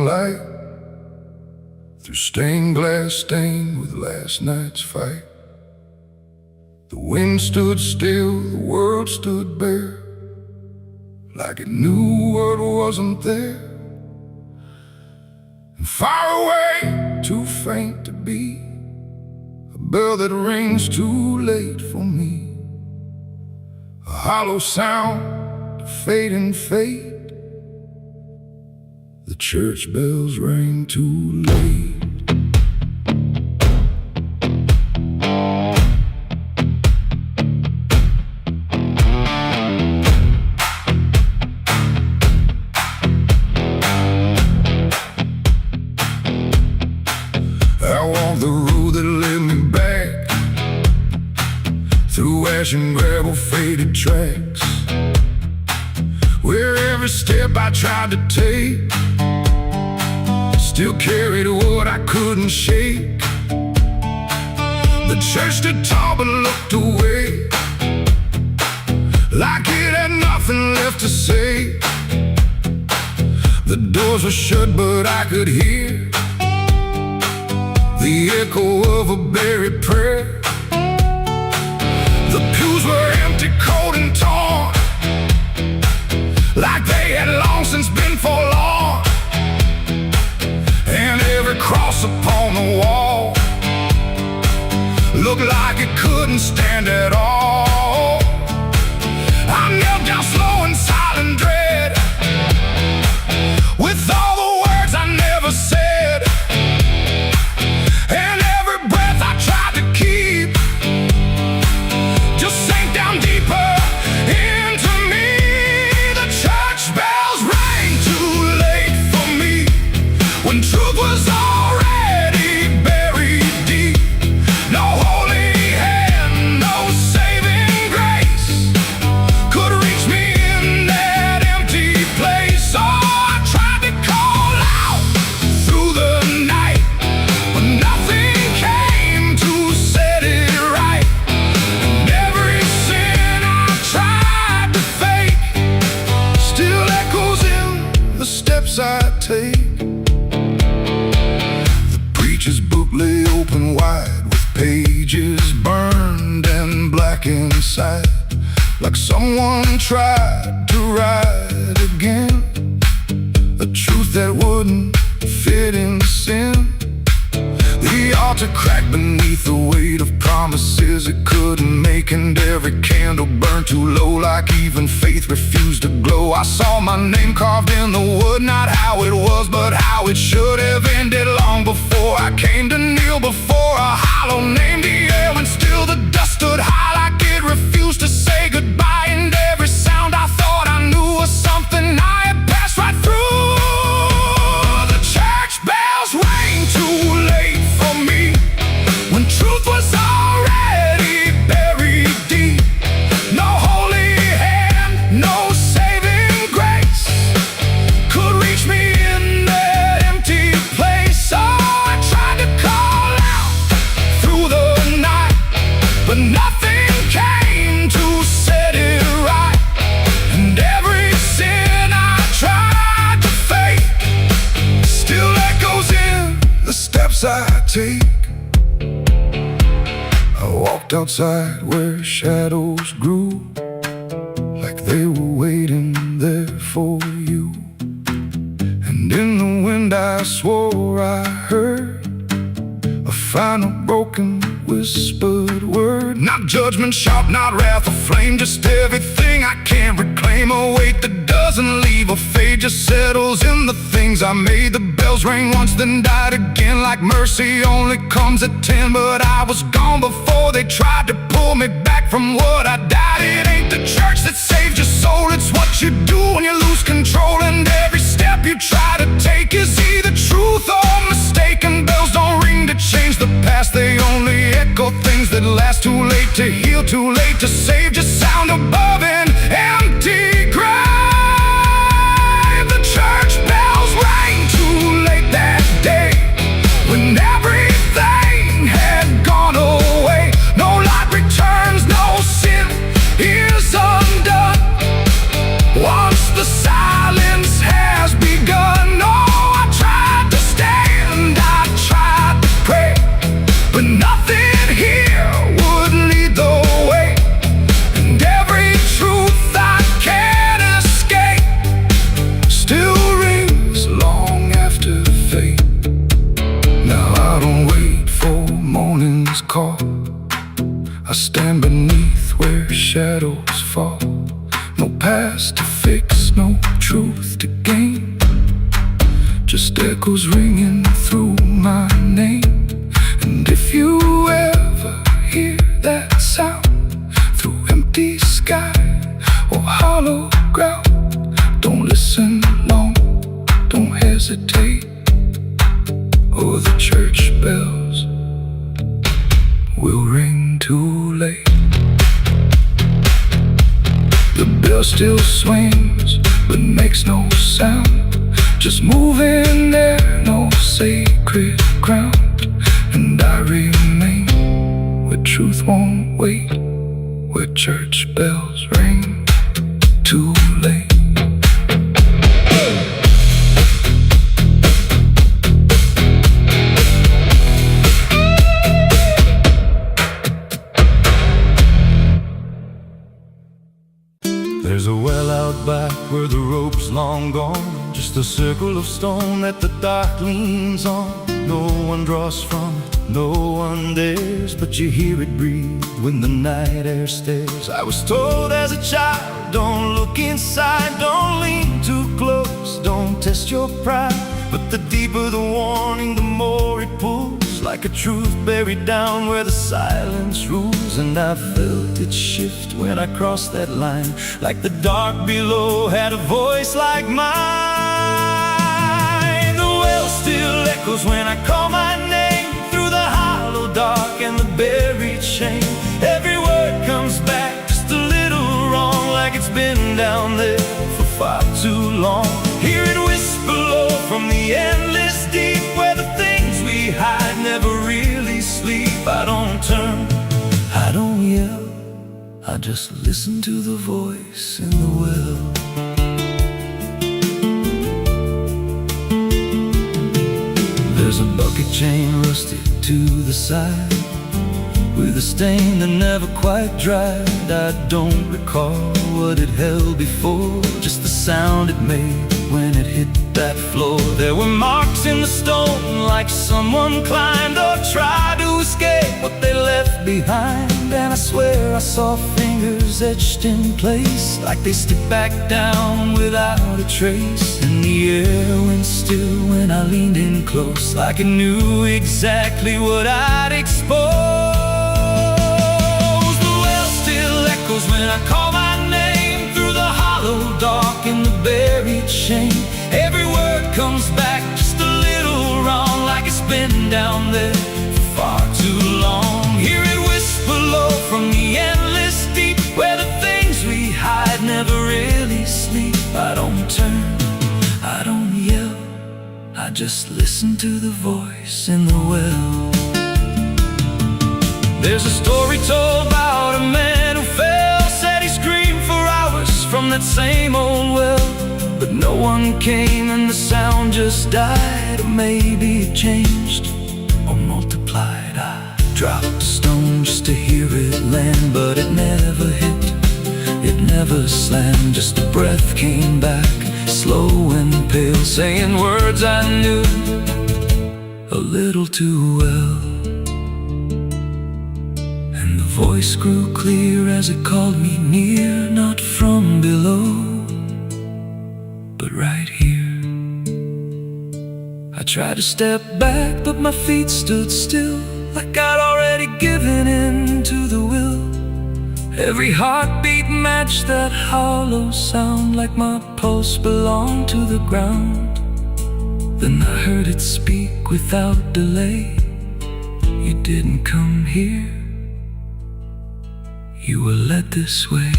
sunlight through stained glass stained with last night's fight. The wind stood still, the world stood bare, like it knew what wasn't there. And far away, too faint to be, a bell that rings too late for me, a hollow sound, a fading fate. The church bells rang too late. I walked the road that led me back through ash and gravel, faded tracks, where every step I tried to take still carried what I couldn't shake. The church stood tall but looked away, like it had nothing left to say. The doors were shut but I could hear the echo of a buried prayer. The pews were empty, cold and torn, like they had long since been forlorn. And every cross upon the wall looked like it couldn't stand at all. I knelt down slow in silent dread, with all the words I never said. And every breath I tried to keep just sank down deeper into me. The church bells rang too late for me, when truth was already buried deep. No holy hand, no saving grace could reach me in that empty place. Oh, I tried to call out through the night, but nothing came to set it right. And every sin I tried to fake still echoes in the steps I take. The preacher's book lay open wide, with pages burned and black inside, like someone tried to write again a truth that wouldn't fit in sin. The altar cracked beneath the weight of promises it couldn't make, and every candle burned too low, like even faith refused to glow. I saw my name carved in the wood, not how it was, but how it should have ended long before I came to kneel before a hollow named the air. When still the dust stood high, like it refused to say goodbye, and every sound I thought I knew was something I had passed right through. The church bells rang too late for me, when truth was already buried deep. No holy hand, no saving grace could reach me in that empty place. Oh, I tried to call out through the night, but nothing came to set it right. And every sin I tried to fake still echoes in the steps I take. I walked outside where shadows grew, like they were waiting there for you. And in the wind I swore I heard a final broken whispered word. Not judgment sharp, not wrath or flame, just everything I can't reclaim. A weight that doesn't leave or fade, just settles in the things I made. The bells rang once, then died again, like mercy only comes at 10. But I was gone before they tried to pull me back from what I died. It ain't the church that saved your soul, it's what you do when you lose control. And every step you try to take is either truth or mistake. And bells don't ring to change the past, they only echo things that last. Too late to heal, too late to save, just sound above an empty grave. The church bells rang too late that day, when everything had gone away. No light returns, no sin is undone once the silence has begun. Oh, I tried I stand beneath where shadows fall. No past to fix, no truth to gain. Just echoes ringing through my name. And if you ever hear that sound through empty sky or hollow ground, don't listen long, don't hesitate, or the church bells will ring too late. The bell still swings but makes no sound, just moving there, no sacred ground. And I remain where truth won't wait, where church bells ring too late. There's a well out back where the rope's long gone, just a circle of stone that the dark leans on. No one draws from it, no one dares, but you hear it breathe when the night air stares. I was told as a child, don't look inside, don't lean too close, don't test your pride. But the deeper the warning, the more it pulls, like a truth buried down where the silence rules. And I felt it shift when I crossed that line, like the dark below had a voice like mine. The well still echoes when I call my name, through the hollow dark and the buried shame. Every word comes back just a little wrong, like it's been down there for far too long. Hear it whisper low from the endless deep, where the things we hide never really sleep. I don't turn, I don't yell, I just listen to the voice in the well. There's a bucket chain rusted to the side, with a stain that never quite dried. I don't recall what it held before, just the sound it made when it hit that floor. There were marks in the stone, like someone climbed or tried to escape what they left behind. And I swear I saw fingers etched in place, like they slipped back down without a trace. And the air went still when I leaned in close, like it knew exactly what I'd expose. The well still echoes when I call my name, through the hollow dark and the buried shame. Every word comes back just a little wrong, like it's been down there for far too long. Hear it whisper low from the endless deep, where the things we hide never really sleep. I don't turn, I don't yell, I just listen to the voice in the well. There's a story told about a man who fell, said he screamed for hours from that same old well, but no one came and the sound just died. Or maybe it changed or multiplied. I dropped a stone just to hear it land, but it never hit, it never slammed. Just a breath came back, slow and pale, saying words I knew a little too well. And the voice grew clear as it called me near, not from below, but right here. I tried to step back, but my feet stood still, like I'd already given in to the will. Every heartbeat matched that hollow sound, like my pulse belonged to the ground. Then I heard it speak without delay, you didn't come here, you were led this way.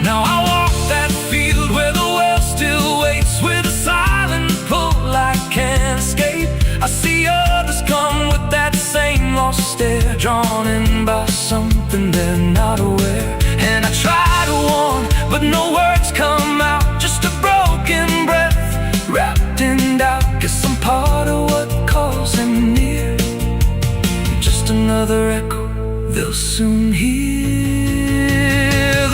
Now I walk that field where the well still waits, with a silent pull I can't escape. I see others come with that same lost stare, drawn in by something they're not aware. And I try to warn, but no words come out, just a broken breath wrapped in doubt. Guess I'm part of what calls them near, just another echo they'll soon hear.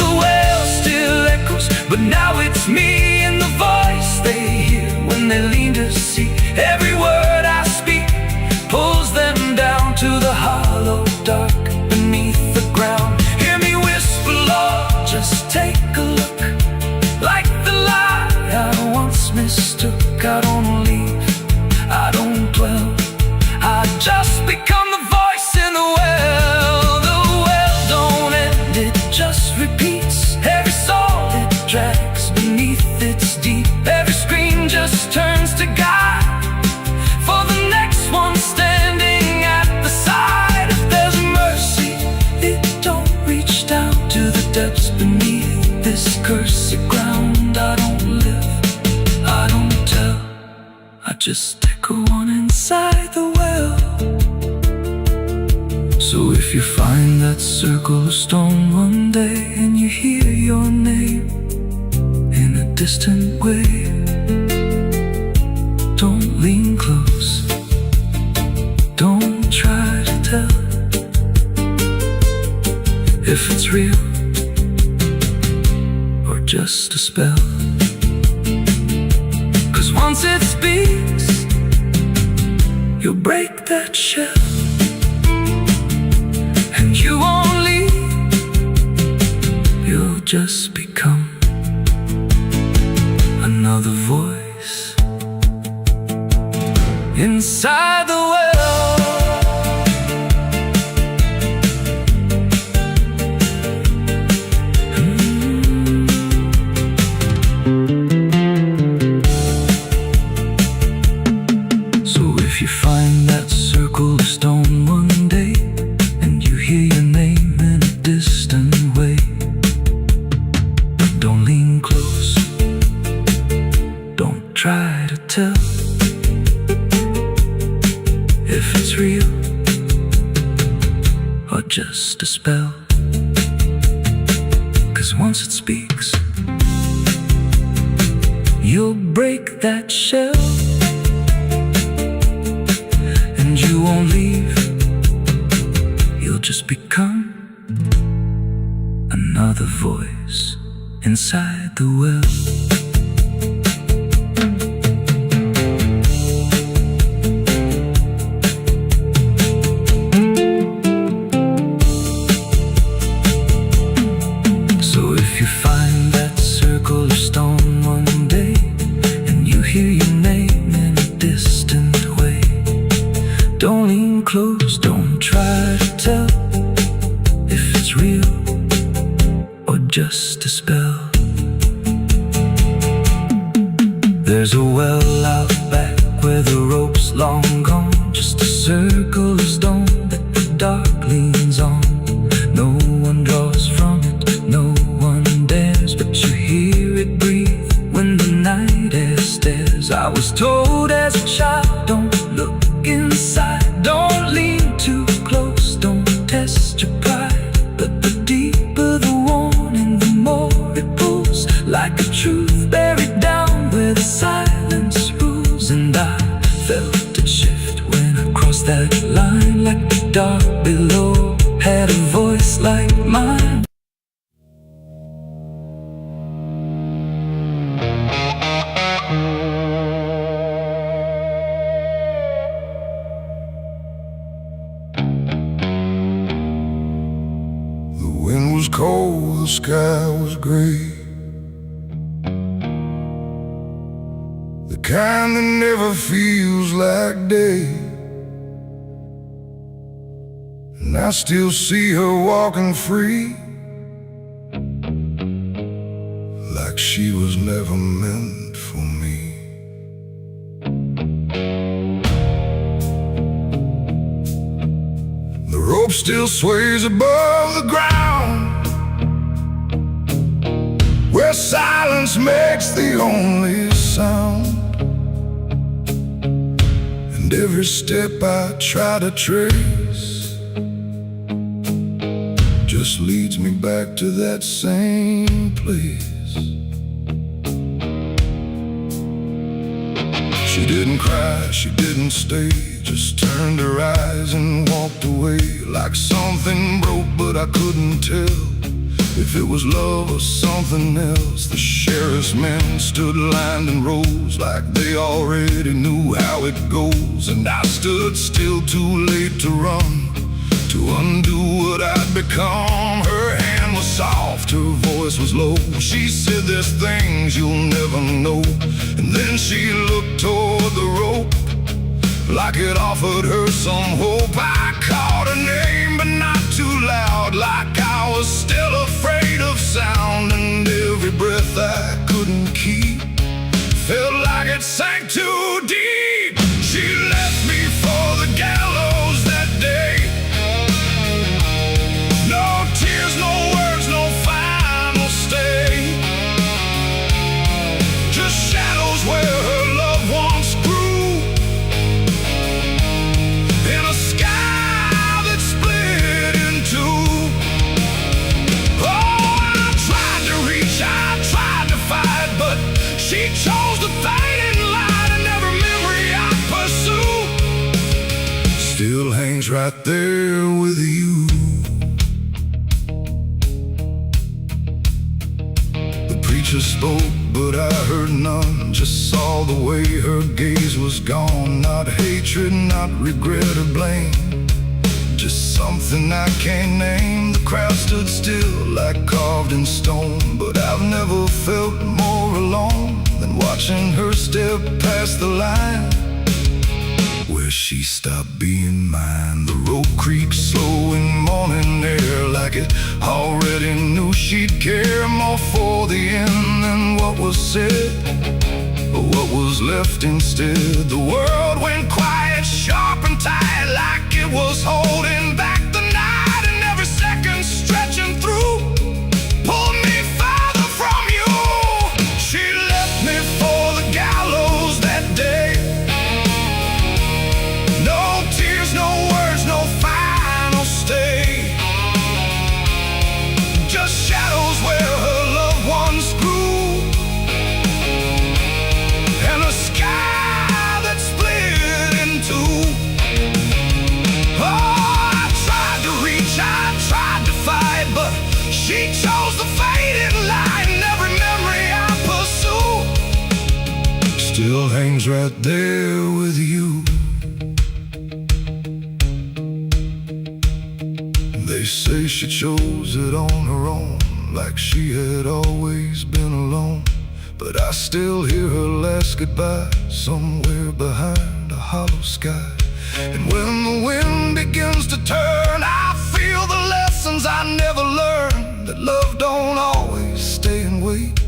The well still echoes, but now it's me and the voice they hear when they lean to see. Every word I speak pulls them down to the hollow I don't leave, I don't dwell, I just become the voice in the well. The well don't end, it just repeats. Every soul it drags beneath its deep. Every scream just turns to guide for the next one standing at the side. If there's mercy, it don't reach down to the depths beneath this cursed ground. I don't live, I don't tell, I just echo on inside the well. So if you find that circle of stone one day and you hear your name in a distant way, don't lean close, don't try to tell if it's real or just a spell. 'Cause once it speaks, you'll break that shell, and you won't leave, you'll just become another voice inside the well. So if you find that circle of stone one day and you hear your name in a distant way, don't lean close, don't try to tell if it's real or just a spell. 'Cause once it speaks, you'll break that shell, and you won't leave, you'll just become another voice inside the well. Don't lean close, don't try to tell if it's real or just a spell. There's a well out back where the rope's long gone, just a circle of stone that the dark leans on. No one draws from it, no one dares, but you hear it breathe when the night air stares. I was told as a child, don't look inside, don't lean too close, don't test your pride. But the deeper the warning, the more it pulls, like a truth buried down where the silence rules. And I felt it shift when I crossed that line, like the dark below had a voice like mine. Cold, the sky was gray, the kind that never feels like day. And I still see her walking free, like she was never meant for me. The rope still sways above the ground, where silence makes the only sound. And every step I try to trace just leads me back to that same place. She didn't cry, she didn't stay, just turned her eyes and walked away, like something broke but I couldn't tell if it was love or something else. The sheriff's men stood lined in rows, like they already knew how it goes. And I stood still, too late to run, to undo what I'd become. Her hand was soft, her voice was low. She said there's things you'll never know. And then she looked looked toward the rope, like it offered her some hope. I called her name, but not too loud, like I was still afraid of sound. And every breath I couldn't keep felt like it sank too deep. She left me for the gallows that day. No tears, no words, no final stay. Just shadows where her loved ones grew, in a sky that split in two. Oh, I tried to reach, I tried to fight, but she chose the fading light, and every memory I pursue still hangs right there with you. The preacher spoke, but I heard none, just saw the way her gaze was gone. Not hatred, not regret or blame, just something I can't name. The crowd stood still like carved in stone, but I've never felt more alone than watching her step past the line where she stopped being mine. The road creaks slow in morning air, like it already knew she'd care more for the end than what was said, or what was left instead. The world went quiet, sharp and tight, like it was holding back the night, and every second stretching through pulled me farther from you. She left me for the gallows that day. No tears, no words, no final stay. Just shadows where her loved ones grew, and a sky that split in two. Oh, I tried to reach, I tried to fight, but she chose the fading light, and every memory I pursue still hangs right there with you. They say she chose it on her own, like she had always been alone. But I still hear her last goodbye somewhere behind a hollow sky. And when the wind begins to turn, I feel the lessons I never learned, that love don't always stay and wait.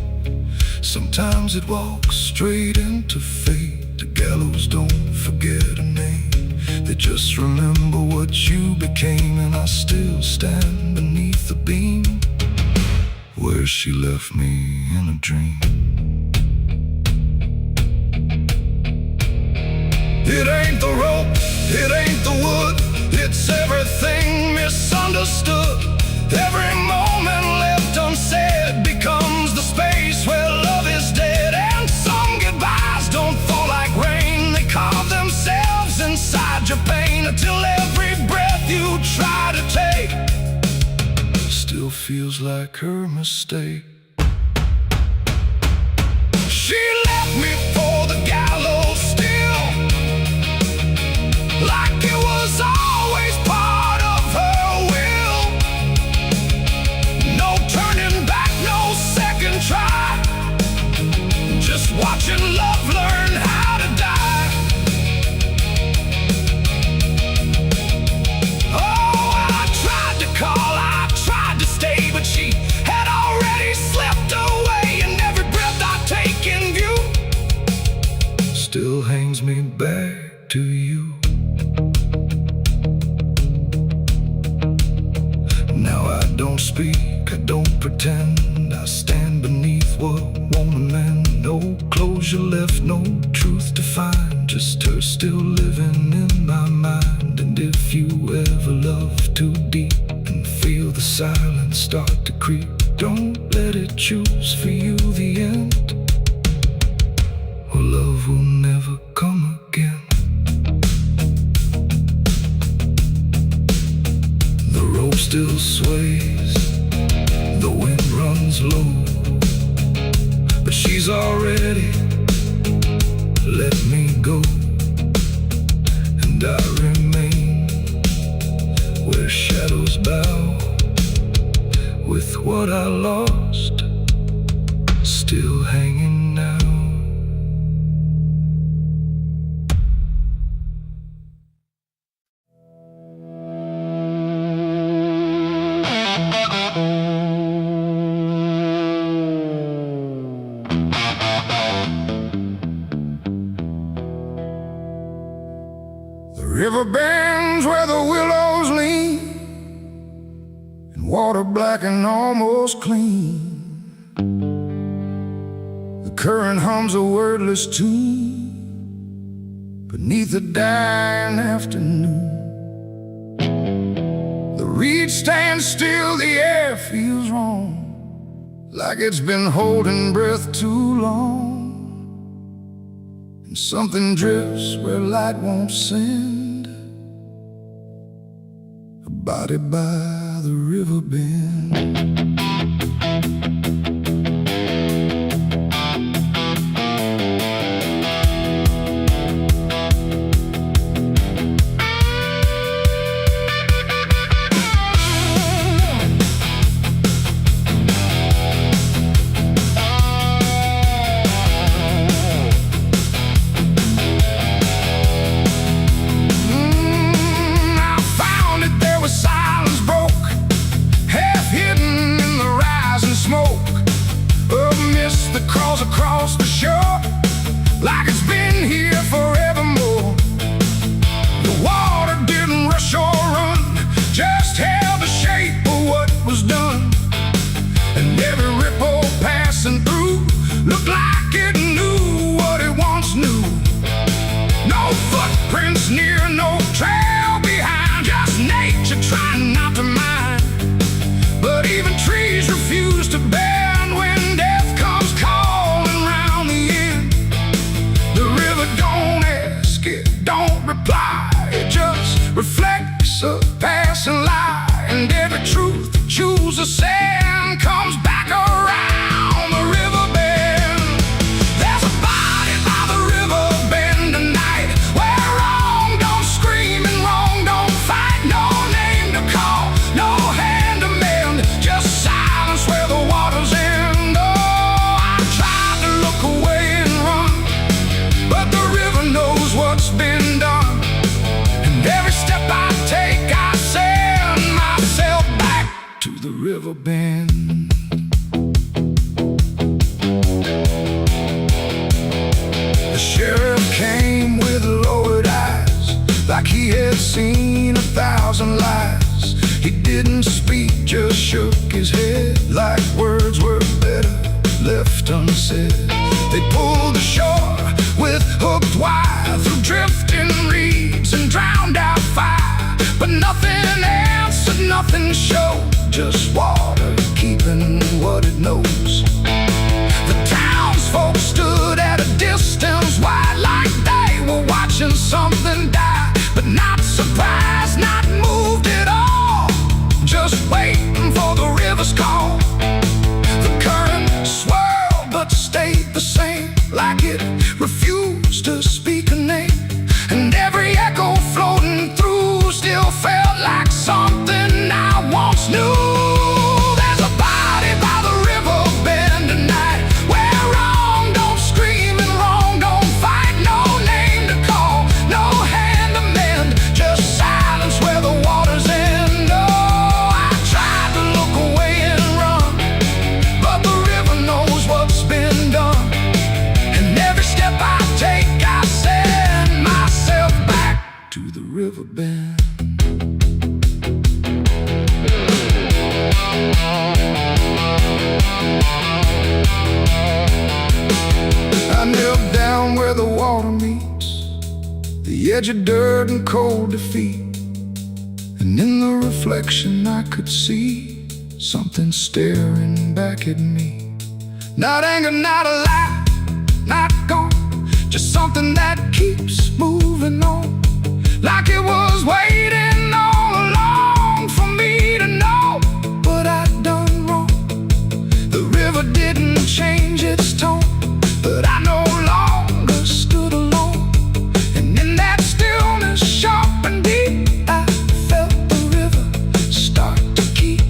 Sometimes it walks straight into fate. The gallows don't forget a name, they just remember what you became. And I still stand beneath the beam where she left me in a dream. It ain't the rope, it ain't the wood, it's everything misunderstood. Every moment left unsaid becomes the space where love is dead. And some goodbyes don't fall like rain, they carve themselves inside your pain, until every breath you try to take still feels like her mistake. She left me for the gallows still, like it was always part of her will. No turning back, no second try, just watching love learn how to die. Oh, I tried to call, I tried to stay, but she had already slipped away, and every breath I take in view still hangs me back to you. Now I don't speak, I don't pretend, I stand beneath what won't amend. No closure left, no truth to find, just her still living in my mind. And if you ever love too deep and feel the silence start to creep, don't let it choose for you the end, or love will never come again. The rope still sways, the wind runs low, but she's already let me go. And I remain where shadows bow, with what I lost still hanging now. River bends where the willows lean, and water black and almost clean. The current hums a wordless tune beneath the dying afternoon. The reed stands still, the air feels wrong, like it's been holding breath too long. And something drifts where light won't send, a body by the river bend. Across the shore, like it's been here forevermore. The water didn't rush or run, just held the shape of what was done. And every ripple passing through looked like it knew what it once knew. No footprints near, no trail behind, just nature trying not to mind. But even trees refuse to bend when death comes calling round the end. The river don't ask, it don't reply, it just reflects a passing lie. And every truth that chooses sand comes back around the river bend. There's a body by the river bend tonight, where wrong don't scream and wrong don't fight. No name to call, no hand to mend, just silence where the waters end. Oh, I tried to look away and run, but the river knows what's been done. And every step I take, I send myself back to the river bend. The sheriff came with lowered eyes, like he had seen 1,000 lies. He didn't speak, just shook his head, like words were better left unsaid. They pulled ashore with hooked wire through drifting reeds and drowned out fire. But nothing answered, nothing showed, just water keeping what it knows. The townsfolk stood at a distance wide, like they were watching something die. But not surprised, not moved at all, just waiting for the river's call. The current swirled but stayed the same, like it refused to speak a name. And every echo floating through still felt like something I once knew. There's a body by the river bend tonight, where wrong don't scream and wrong don't fight. No name to call, no hand to mend, just silence where the waters end. Oh, I tried to look away and run, but the river knows what's been done. And every step I take, I send myself back to the river bend. I knelt down where the water meets the edge of dirt and cold defeat. And in the reflection I could see something staring back at me. Not anger, not a lie, not gone, just something that keeps moving on, like it was waiting all along for me to know what I'd done wrong. The river didn't change its tone, but I no longer stood alone. And in that stillness, sharp and deep, I felt the river start to keep.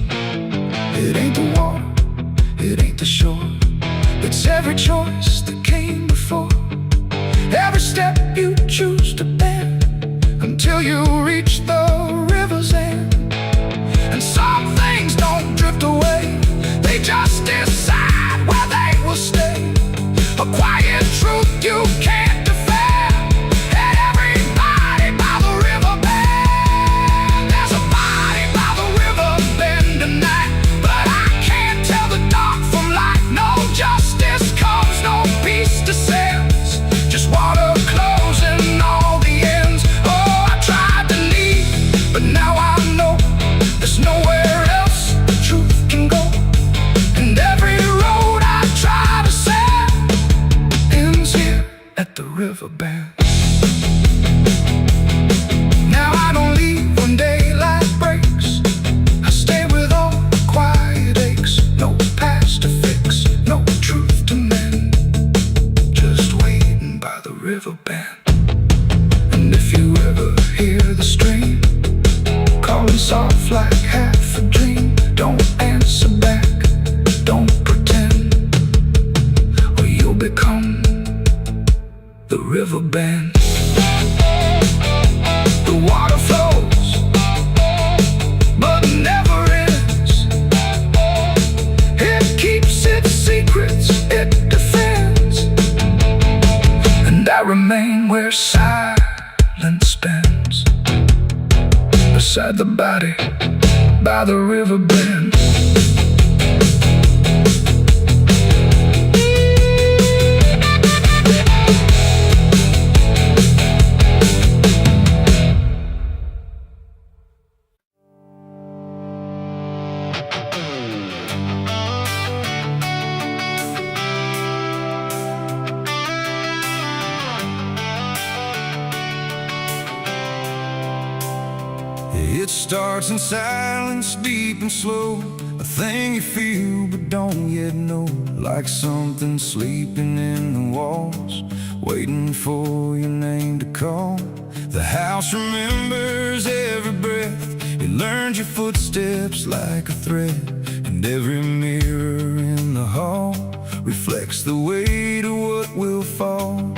It ain't the water, it ain't the shore, it's every choice that came before. Every step you choose to bend, until you reach the river's end. And some things don't drift away, they just decide where they will stay. A quiet truth you can't defend, and everybody by the river river bend. Now I don't leave when daylight breaks. I stay with all the quiet aches. No past to fix, no truth to mend. Just waiting by the river bend. And if you ever hear the stream calling soft like half a dream, don't answer back, don't pretend, or you'll become the river bend. The water flows, but never ends. It keeps its secrets, it defends. And I remain where silence spends, beside the body, by the river bend. It starts in silence, deep and slow, a thing you feel but don't yet know. Like something sleeping in the walls, waiting for your name to call. The house remembers every breath, it learns your footsteps like a thread. And every mirror in the hall reflects the weight of what will fall.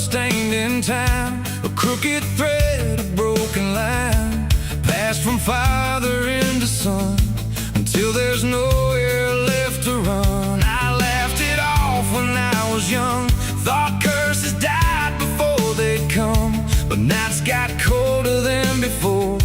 Stained in time, a crooked thread, a broken line, passed from father into son, until there's nowhere left to run. I laughed it off when I was young, thought curses died before they'd come. But nights got colder than before,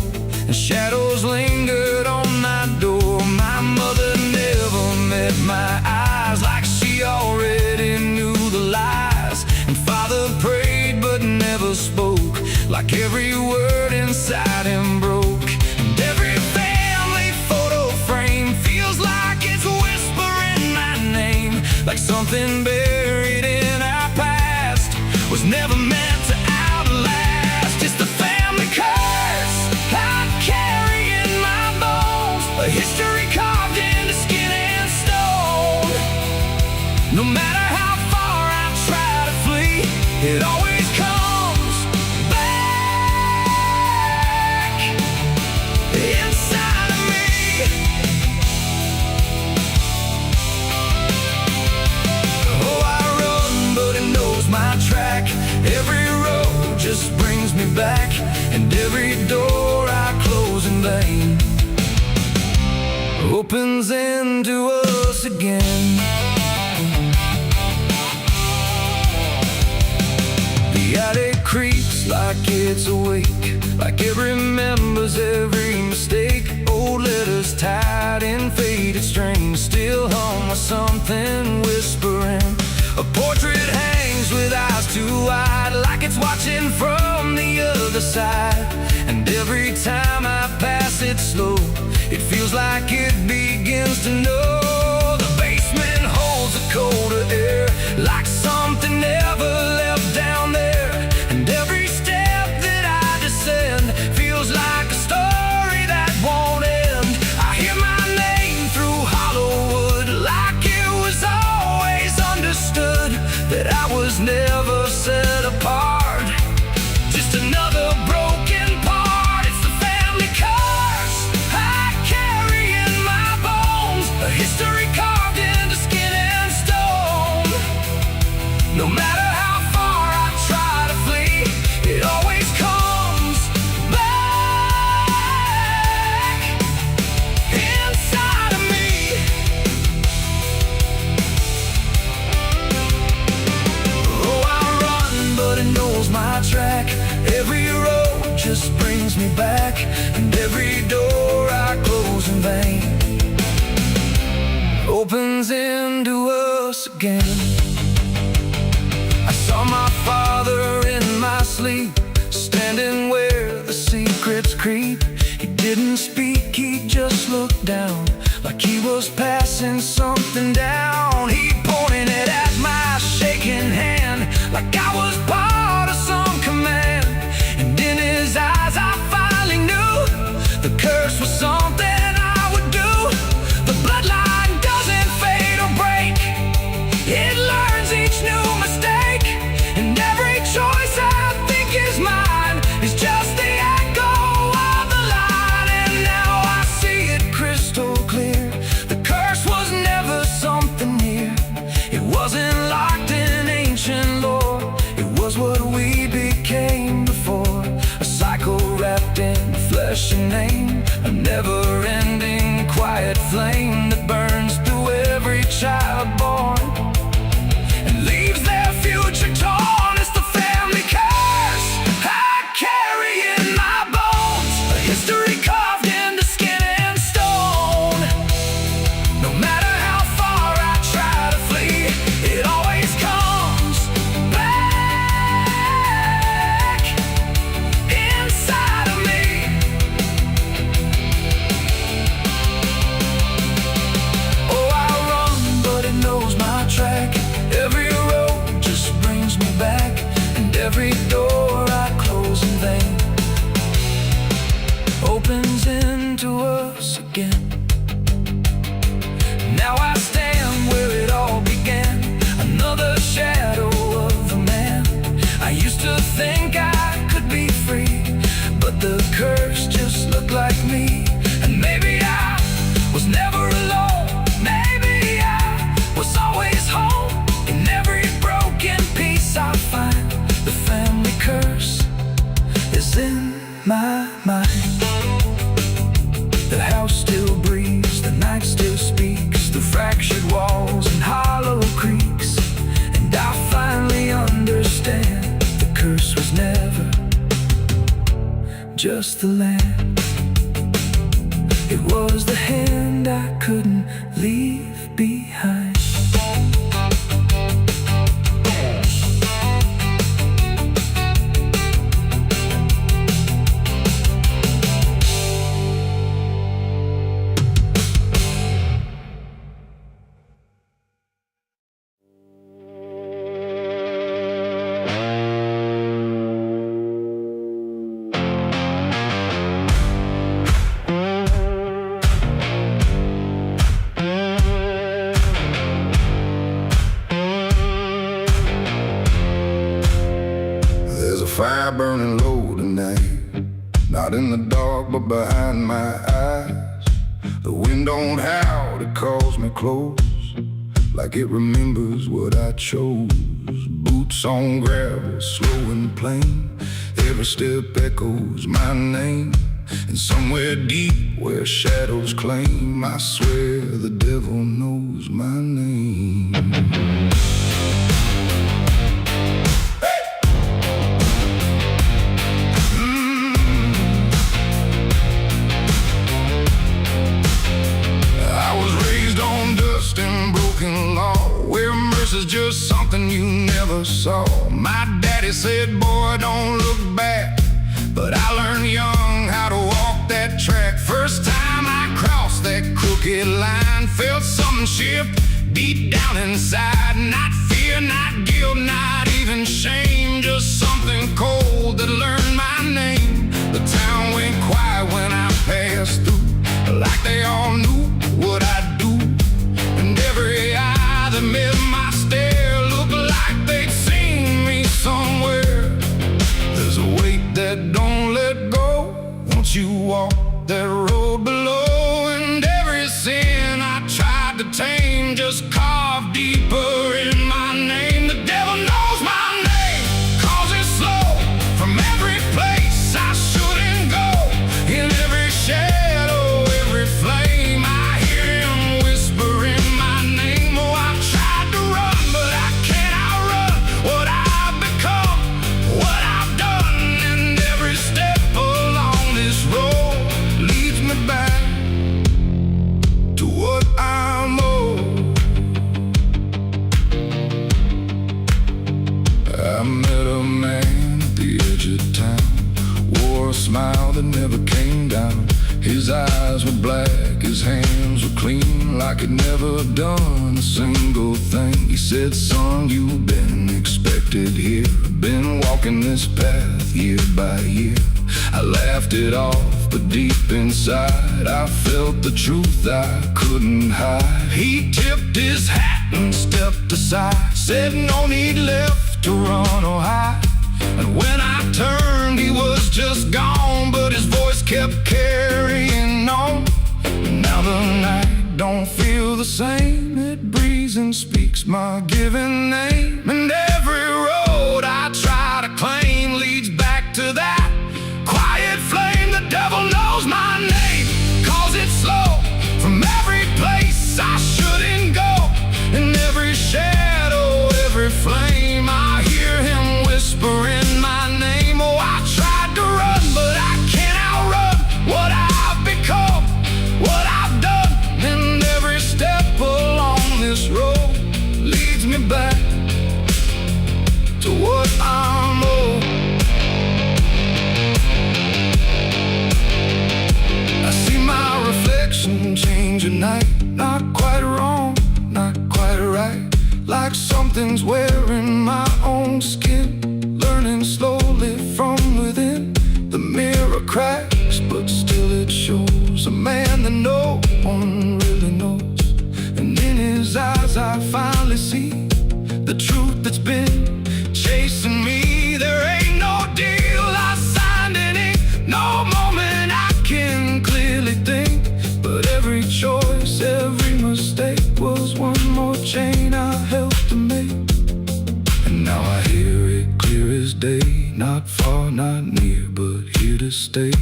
and shadows lingered on my door. My mother never met my eyes, like she already knew the lies. And father prayed but never spoke, like every word inside him broke. And every family photo frame feels like it's whispering my name, like something buried in our past was never meant to outlast. It's the family curse I carry in my bones, a history carved into skin and stone. No matter how far I try to flee, it always comes back inside of me. Oh, I run, but it knows my track. Every road just brings me back, and every door I close in vain opens into us again. The attic creeps like it's awake, like it remembers every mistake. Old letters tied in faded strings, still hung with something whispering. A portrait hangs with eyes too wide, like it's watching from the other side. And every time I pass it slow, it feels like it begins to know. The basement holds a colder air, like something never left down there. And every step that I descend feels like a story that won't end. I hear my name through hollow wood, like it was always understood that I was never set apart, just another broken part. It's the family curse I carry in my bones, a history carved into skin and stone. No matter how far I try to flee, it always comes back inside of me. Oh, I run, but it knows my track. Every road just brings me back, and every door I close in vain opens into us again. I saw my father in my sleep, standing where the secrets creep. He didn't speak, he just looked down, like he was passing something down. He pointed it at my shaking hand, like I was part of some command. And in his eyes I finally knew the curse was something I would do. The bloodline doesn't fade or break, it learns each new mistake. And every choice I think is mine is just the echo of the line. And now I see it crystal clear, the curse was never something near. It wasn't locked in ancient lore, it was what we became before. A cycle wrapped in flesh and name, a never-ending quiet flame that burns through every child born and leaves their future torn. It's the family curse I carry in my bones, a history carved into skin and stone. No matter how far I try to flee, it always comes back inside of me. Oh, I run, but it knows my track. Every road just brings me back, and every door I close in vain opens into us again. Now I stand where it all began, another shadow of a man. I used to think I could be free, but the curse just looked like me. And maybe I was never alone, maybe I was always home. In every broken piece I find, the family curse is in my mind. The house still breathes, the night still speaks through fractured walls and hollow creaks. And I finally understand, the curse was never just the land. It was the hand I couldn't leave behind. Fire burning low tonight, not in the dark but behind my eyes. The wind don't howl, it calls me close, like it remembers what I chose. Boots on gravel, slow and plain, every step echoes my name. And somewhere deep where shadows claim, I swear the devil knows my name. Is just something you never saw. My daddy said, boy, don't look back, but I learned young how to walk that track. First time I crossed that crooked line, felt something shift deep down inside. Not fear, not guilt, not even shame, just something cold that learned my name. The town went quiet when I passed through, like they all knew what I'd do. And every eye that met my stare looked like they'd seen me somewhere. There's a weight that don't let go once you walk that road below. And every sin I tried to tame just carved deeper in my name. The devil knows my name, 'cause it's slow from every place I shouldn't go. In every shadow, every flame, I hear him whispering my name. Oh, I've tried to run, but I can't outrun what I've become, what I've done. And every step along this road leads me a smile that never came down. His eyes were black, his hands were clean, like he'd never done a single thing. He said, son, you've been expected here, been walking this path year by year. I laughed it off, but deep inside I felt the truth I couldn't hide. He tipped his hat and stepped aside, said no need left to run or hide. And when I turned, he was just gone, but his voice kept carrying on. Now the night don't feel the same, it breathes and speaks my given name. And every road I try to claim leads back to that quiet flame. The devil knows my name, calls it slow, from every place I shouldn't go. In every shadow, every flame, I hear him whispering my name. Oh, I tried to run, but I can't outrun what I've become, what I've done. And every step along this road leads me back to what I'm owed. I see my reflection change at night, not quite wrong, not quite right, like something's wearing my own skin, learning slowly from within. The mirror cracks, but still it shows a man that no one really knows. And in his eyes I finally see the truth that's been chasing me. There ain't no deal I signed in ink, no moment I can clearly think, but every choice, every mistake was one more chain I helped to make. And now I hear it clear as day, not far, not near, but here to stay.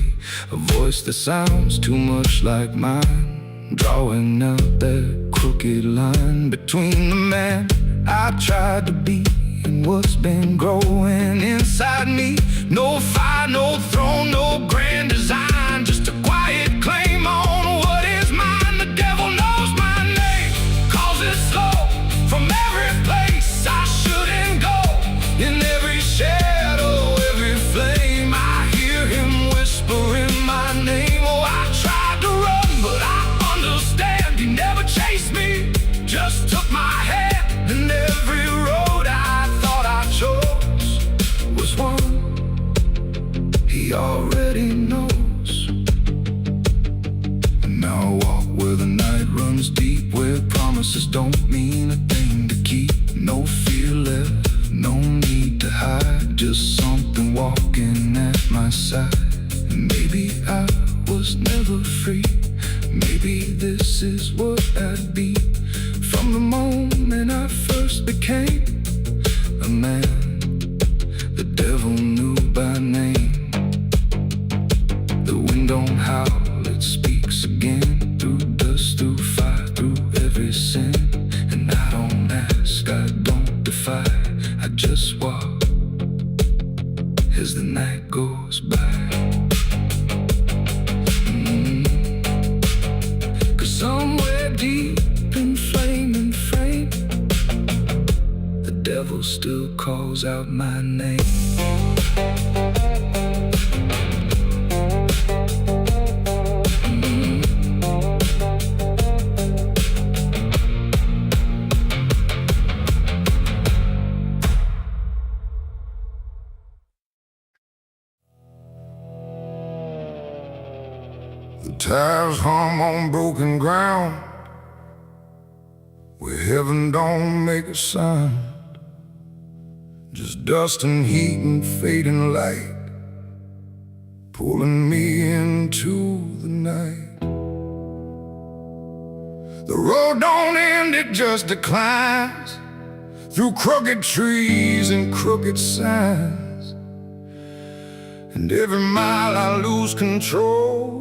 A voice that sounds too much like mine, drawing out that crooked line between the man I tried to be and what's been growing inside me. No fire, no throne, no grand design, just a quiet claim on what is mine. The devil knows my name, calls it slow, from every place I shouldn't go. In every shadow, every flame, I hear him whispering my name. Oh, I tried to run, but I understand he never chased me, just took my hand. And every road I thought I chose was one he already knows. And now I walk where the night runs deep, where promises don't mean a thing to keep. No fear left, no need to hide, just something walking at my side. And maybe I was never free, maybe this is what I'd be from the moment I first became a man the devil knew by name. The wind don't howl, it speaks again, through dust, through fire, through every sin. And I don't ask, I don't defy, I just walk as the night goes by. Cause somewhere deep in flame and frame, the devil still calls out my name. The tires hum on broken ground, where heaven don't make a sound, just dust and heat and fading light, pulling me into the night. The road don't end, it just declines, through crooked trees and crooked signs. And every mile I lose control,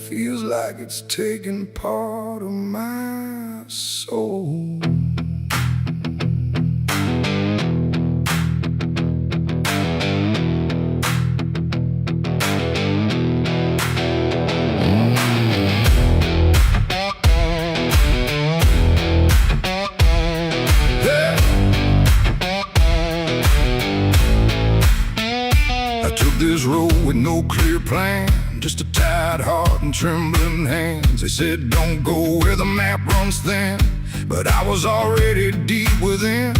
feels like it's taking part of my soul. I took this road go with no clear plan, just a tired heart and trembling hands. They said don't go where the map runs thin, but I was already deep within.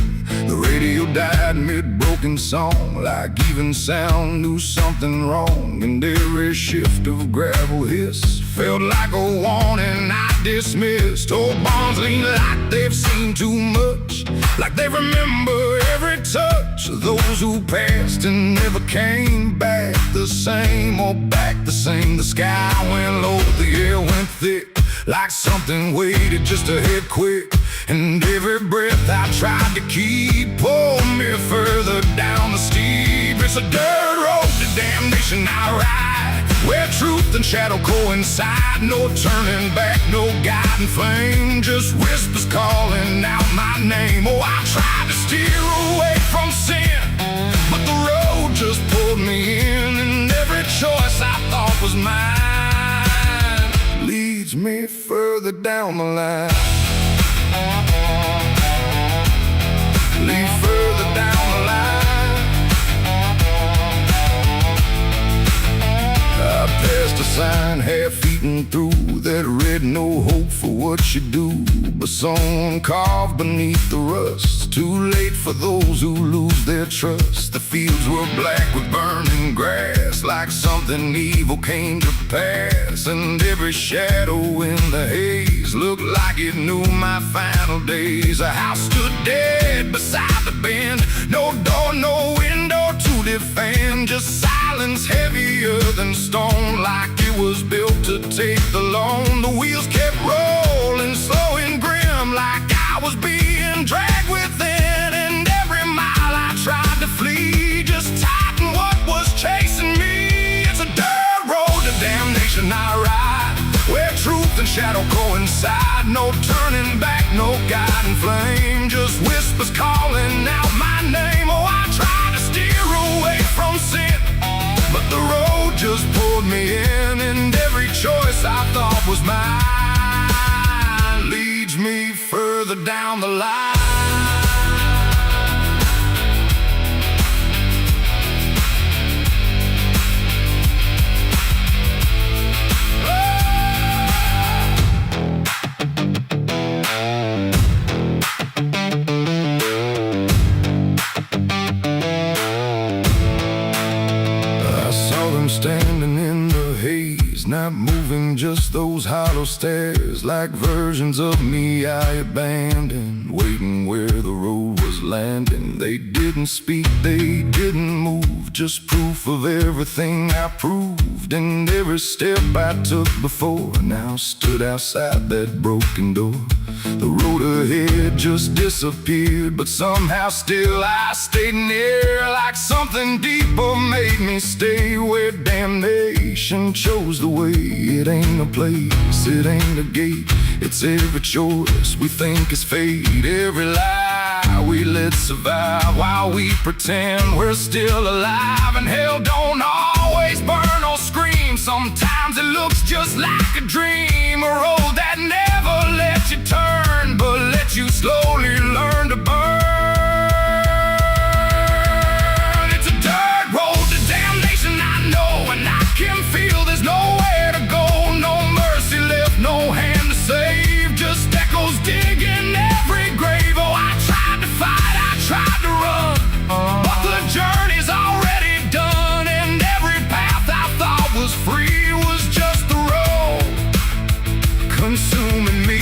The radio died mid-broken song, like even sound knew something wrong. And every shift of gravel hiss felt like a warning I dismissed. Old bonds lean like they've seen too much, like they remember every touch of those who passed and never came back the same, or back the same. The sky went low, the air went thick, like something waited just to hit quick. And every breath I tried to keep pulled me further down the steep. It's a dirt road to damnation I ride, where truth and shadow coincide. No turning back, no guiding flame, just whispers calling out my name. Oh, I tried to steer away from sin, but the road just pulled me in. And every choice I thought was mine leads me further down the line. Lead further down the line. I passed a sign half-eaten through that read no hope for what you do, but someone carved beneath the rust, too late for those who lose their trust. The fields were black with burning grass, like something evil came to pass. And every shadow in the haze looked like it knew my final days. A house stood dead beside the bend, no door, no window to defend, just silence heavier than stone, like it was built to take the loan. The wheels kept rolling slow and grim, like I was being dragged within. And every mile I tried to flee just tightened what was chasing me. It's a dirt road to damnation I ride, where truth and shadow coincide. No turning back, no guiding flame, just whispers calling out my name. Oh, I tried to steer away from sin, but the road just pulled me in. And every choice I thought was mine leads me further down the line. Standing in the haze, not moving, just those hollow stares, like versions of me I abandoned, waiting where the road was landing. They didn't speak, they didn't move, just proof of everything I proved. And every step I took before now stood outside that broken door. The road ahead just disappeared, but somehow still I stayed near, like something deeper made me stay, where damnation chose the way. It ain't a place, it ain't a gate, it's every choice we think is fate. Every lie we let survive while we pretend we're still alive. And hell don't always burn or scream, sometimes it looks just like a dream. A road that never lets you turn, but lets you slowly learn to burn. It's a dirt road to damnation I know, and I can feel there's nowhere to go. No mercy left, no hand to save, just echoes digging every grave. Oh, I tried to fight, I tried to run, but the journey's already done. And every path I thought was free was just the road consuming me.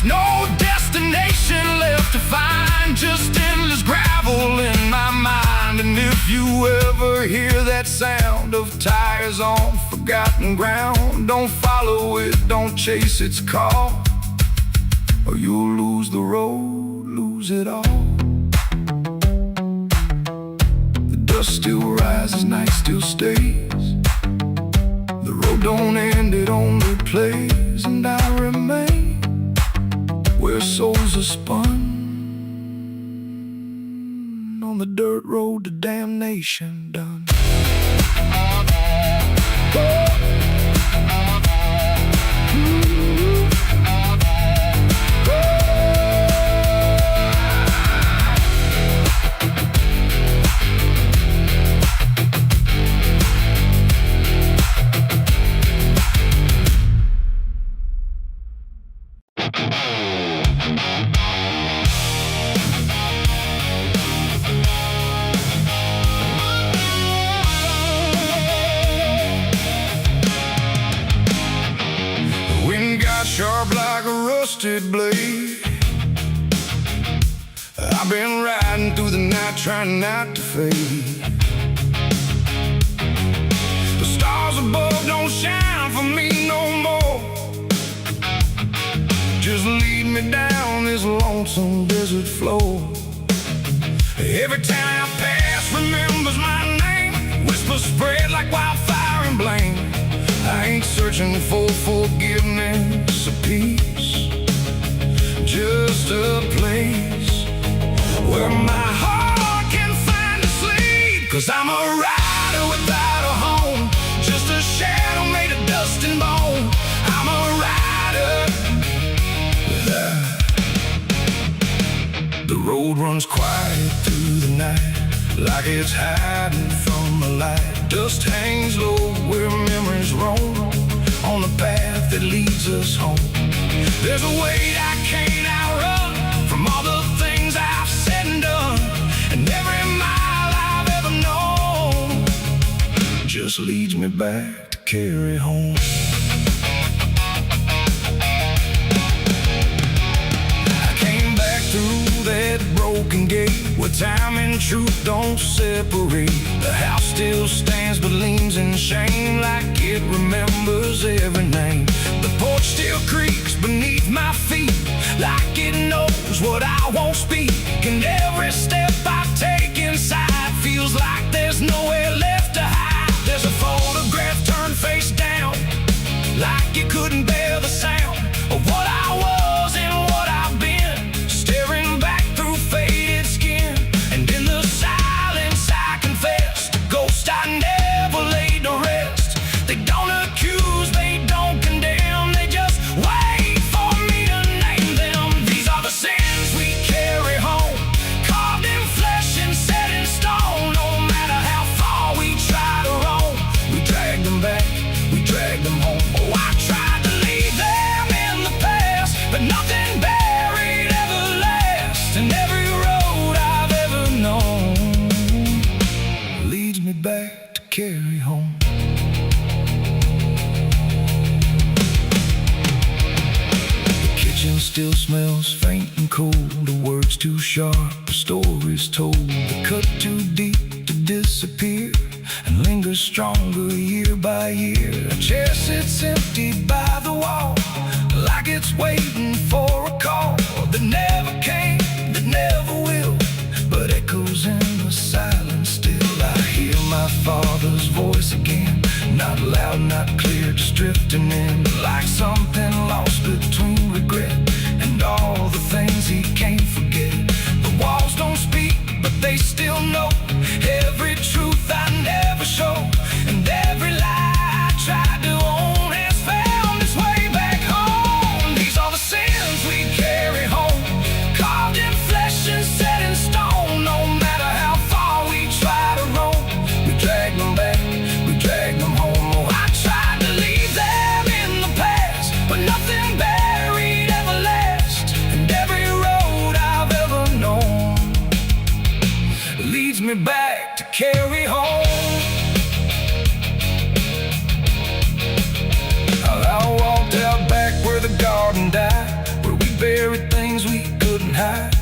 No destination left to find, just endless gravel in my mind. And if you ever hear that sound of tires on forgotten ground, don't follow it, don't chase its call, or you'll lose the road, lose it all. The dust still rises, night still stays, the road don't end, it only plays. And I remain where souls are spun, on the dirt road to damnation done. sharp like a rusted blade. I've been riding through the night trying not to fade. The stars above don't shine for me no more. Just lead me down this lonesome desert floor. Every town I pass remembers my name. Whispers spread like wildfire and blame. I ain't searching for forgiveness or peace, just a place where my heart can find a sleep. 'Cause I'm a rider without a home, just a shadow made of dust and bone. I'm a rider. The road runs quiet through the night, like it's hiding from the light. Dust hangs low where memories roam, on the path that leads us home. There's a weight I can't outrun, from all the things I've said and done. And every mile I've ever known just leads me back to carry home. I came back through that broken gate, where time and truth don't separate. The house still stands but leans in shame, like it remembers every name. The porch still creaks beneath my feet, like it knows what I won't speak. And every step I take inside feels like there's nowhere left to hide. There's a photograph turned face down, like it couldn't bear the sound of what I was and what I've been, staring back through faded skin. And in the silence I confess to ghosts I never laid to rest. They don't accuse, they don't condemn, they just wait for me to name them. These are the sins we carry home, carved in flesh and set in stone. No matter how far we try to roam, we drag them back, we drag them home. Oh, I tried to leave them in the past, but nothing buried ever lasts. And every road I've ever known leads me back to carry home. The kitchen still smells faint and cold, the words too sharp, the stories told. The cut too deep to disappear, and lingers stronger year by year. A chair sits empty by the wall, like it's waiting for a call that never came, that never will, but echoes in the silence still. I hear my father's voice again, not loud, not clear, just drifting in, like something lost between regret and all the things he can't forget. The walls don't speak, but they still know every truth I never showed, and every lie I tried to own has found its way back home. These are the sins we carry home, carved in flesh and set in stone. No matter how far we try to roam, we drag them back, we drag them home. Oh, I tried to leave them in the past, but nothing buried ever lasts. And every road I've ever known leads me back to carry home. I walked out back where the garden died, where we buried things we couldn't hide.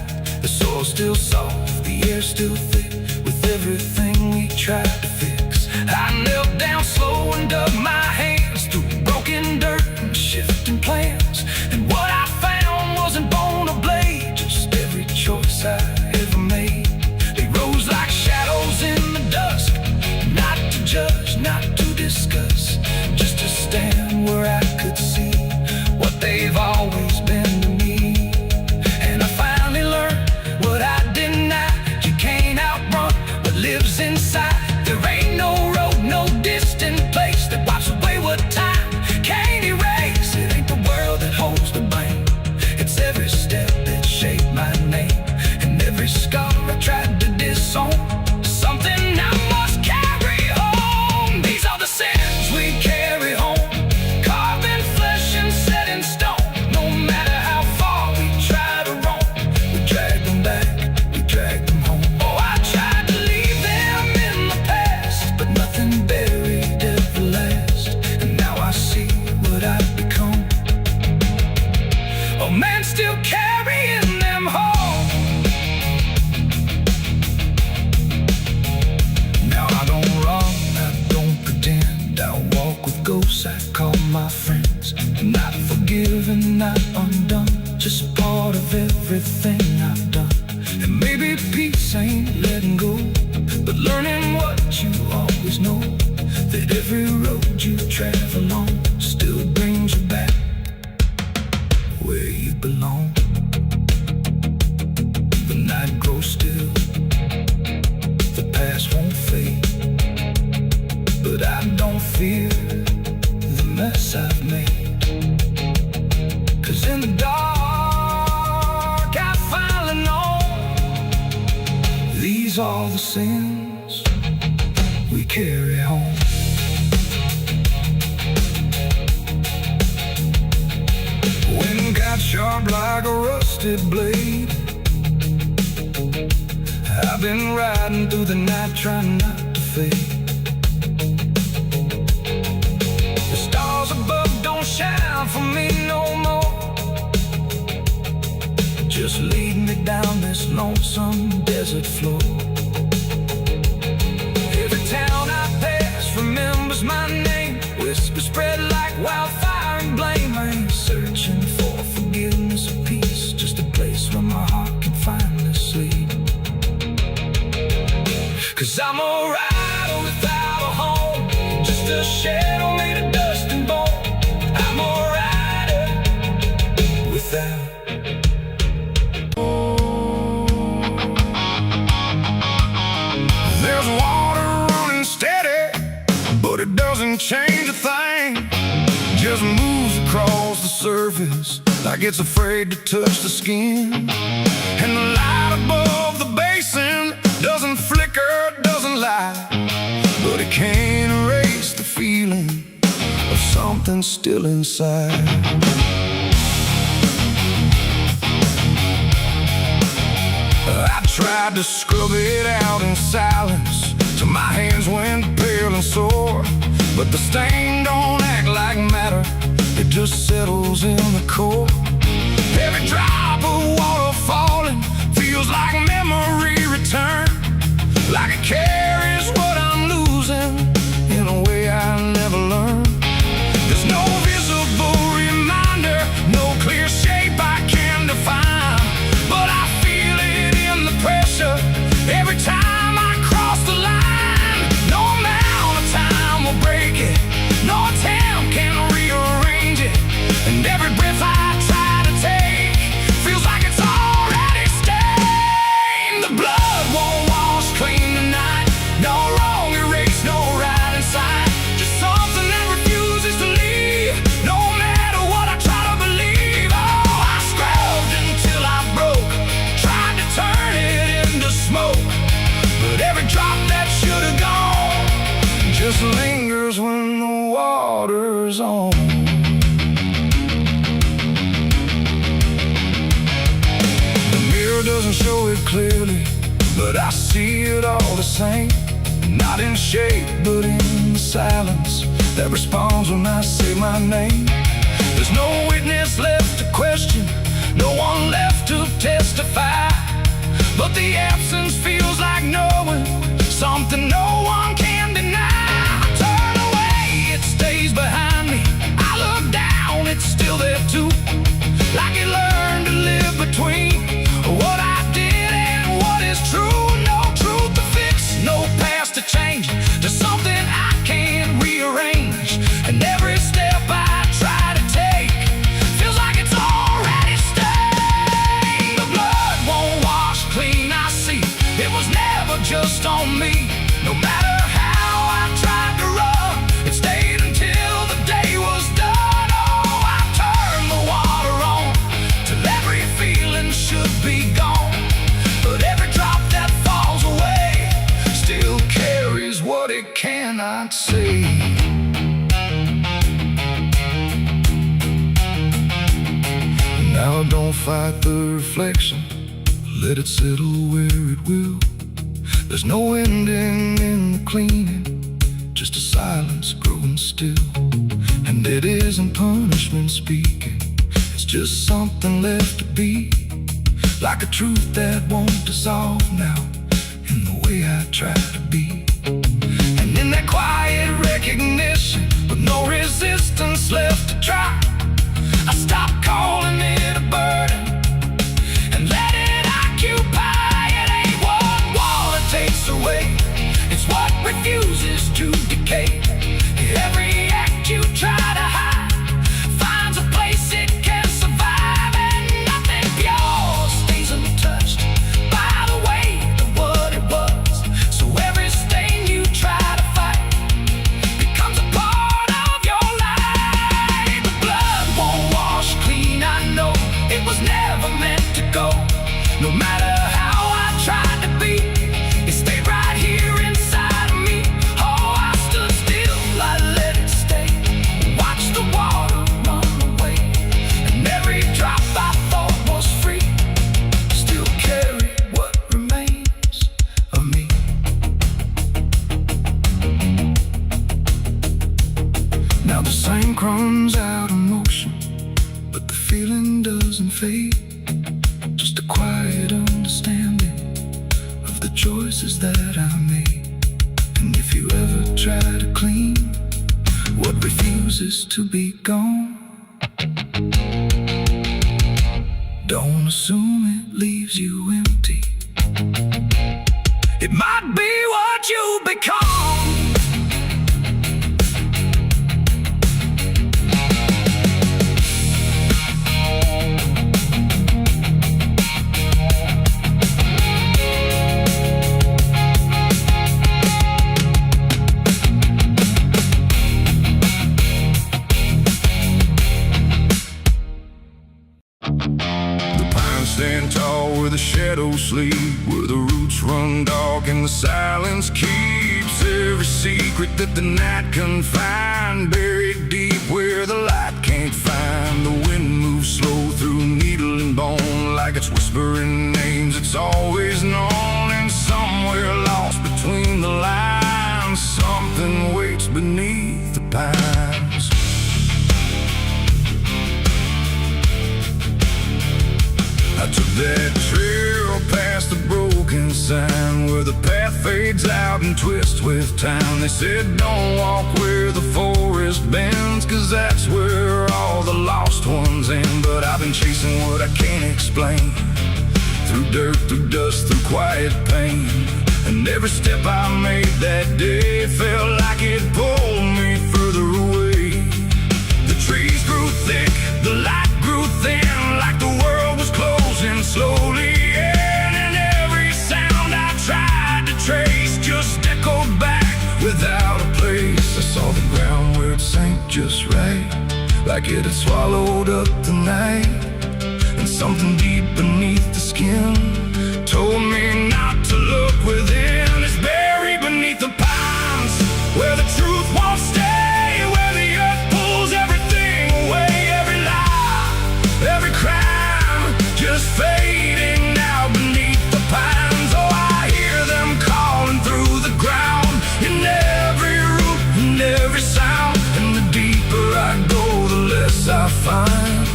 The soil's still soft, the air's still thick, with everything we tried to fix. I knelt down slow and dug my hands through broken dirt and shifting plans. And what I found wasn't bone or blade, just every choice I ever made. They rose like shadows in the dusk, not to judge, not to discuss, just to stand where I could see what they've always been to me. And I finally learned what I denied: you can't outrun what lives inside. There ain't no road, no distant place that wipes away what time can't erase. It ain't the world that holds the blame, it's every step that shaped my name, and every scar I tried to disown. Something I must carry home. These are the sins we carry road you travel on still brings you back where you belong. The night grows still, the past won't fade, but I don't fear the mess I've made. 'Cause in the dark I finally know these are the sins we carry home. Wind got sharp like a rusted blade. I've been riding through the night trying not to fade. The stars above don't shine for me no more. Just lead me down this lonesome desert floor. Every town I pass remembers my name. Whispers spread like wildfire and blame. I ain't searching for forgiveness or peace, just a place where my heart can finally sleep. 'Cause I'm a rider without a home, just a shadow made of dust and bone. I'm a rider without. There's water running steady, but it doesn't change a thing. Just moves across the surface like it's afraid to touch the skin. And the light above the basin doesn't flicker, doesn't lie, but it can't erase the feeling of something still inside. I tried to scrub it out in silence till my hands went pale and sore, but the stain don't act like matter, it just settles in the core. Every drop of water falling feels like memory return, like it carries what I'm losing in a way I never learned. There's no visible reminder, no clear shape I can define, but I feel it in the pressure every time I cross the line. No amount of time will break it, no attempt can rearrange it, and every breath I try to take feels like it's already stained. The blood won't wash clean tonight, no wrong erased, no right inside, just something that refuses to leave, no matter what I try to believe. Oh, I scrubbed until I broke, tried to turn it into smoke, but every drop that should have gone just lingers when the water's on. The mirror doesn't show it clearly, but I see it all the same. Not in shape, but in the silence that responds when I say my name. There's no witness left to question, no one left to testify, but the absence feels like knowing something no one can deny. I turn away, it stays behind me. I look down, it's still there too, like it learned to live between what I did and what is true. No truth to fix, no past to change, there's something I can't rearrange, and every step I try to take feels like it's already stained. The blood won't wash clean, I see it was never just on me. No matter how I tried to run, it stayed until the day was done. Oh, I turned the water on till every feeling should be gone, but every drop that falls away still carries what it cannot see. Now don't fight the reflection, let it settle where it will. There's no ending in the cleaning, just a silence growing still. And it isn't punishment speaking, it's just something left to be, like a truth that won't dissolve now in the way I try to be. And in that quiet recognition, with no resistance left to try, I stop calling it a burden and let it occupy. It ain't what water takes away, it's what refuses to decay. Every Now the sink runs out of motion, but the feeling doesn't fade. Just a quiet understanding of the choices that I made. And if you ever try to clean what refuses to be gone, don't assume it leaves you empty. It might be what you become. Stand tall where the shadows sleep, where the roots run dark and the silence keeps every secret that the night can find. Buried deep where the light can't find. The wind moves slow through needle and bone, like it's whispering names it's always known. And somewhere lost between the lines, something waits beneath the pines. I took that trail past the broken sign, where the path fades out and twists with time. They said don't walk where the forest bends, 'cause that's where all the lost ones end. But I've been chasing what I can't explain, through dirt, through dust, through quiet pain. And every step I made that day felt like it pulled me further away. The trees grew thick, the light grew thin, like the world was closing slowly in. And every sound I tried to trace just echoed back without a place. I saw the ground where it sank just right, like it had swallowed up the night. And something deep beneath the skin told me not to look within. It's buried beneath the pines, where the truth won't stay, where the earth pulls everything away. Every lie, every crime, just fading now beneath the pines. Oh, I hear them calling through the ground, in every root and every sound. And the deeper I go, the less I find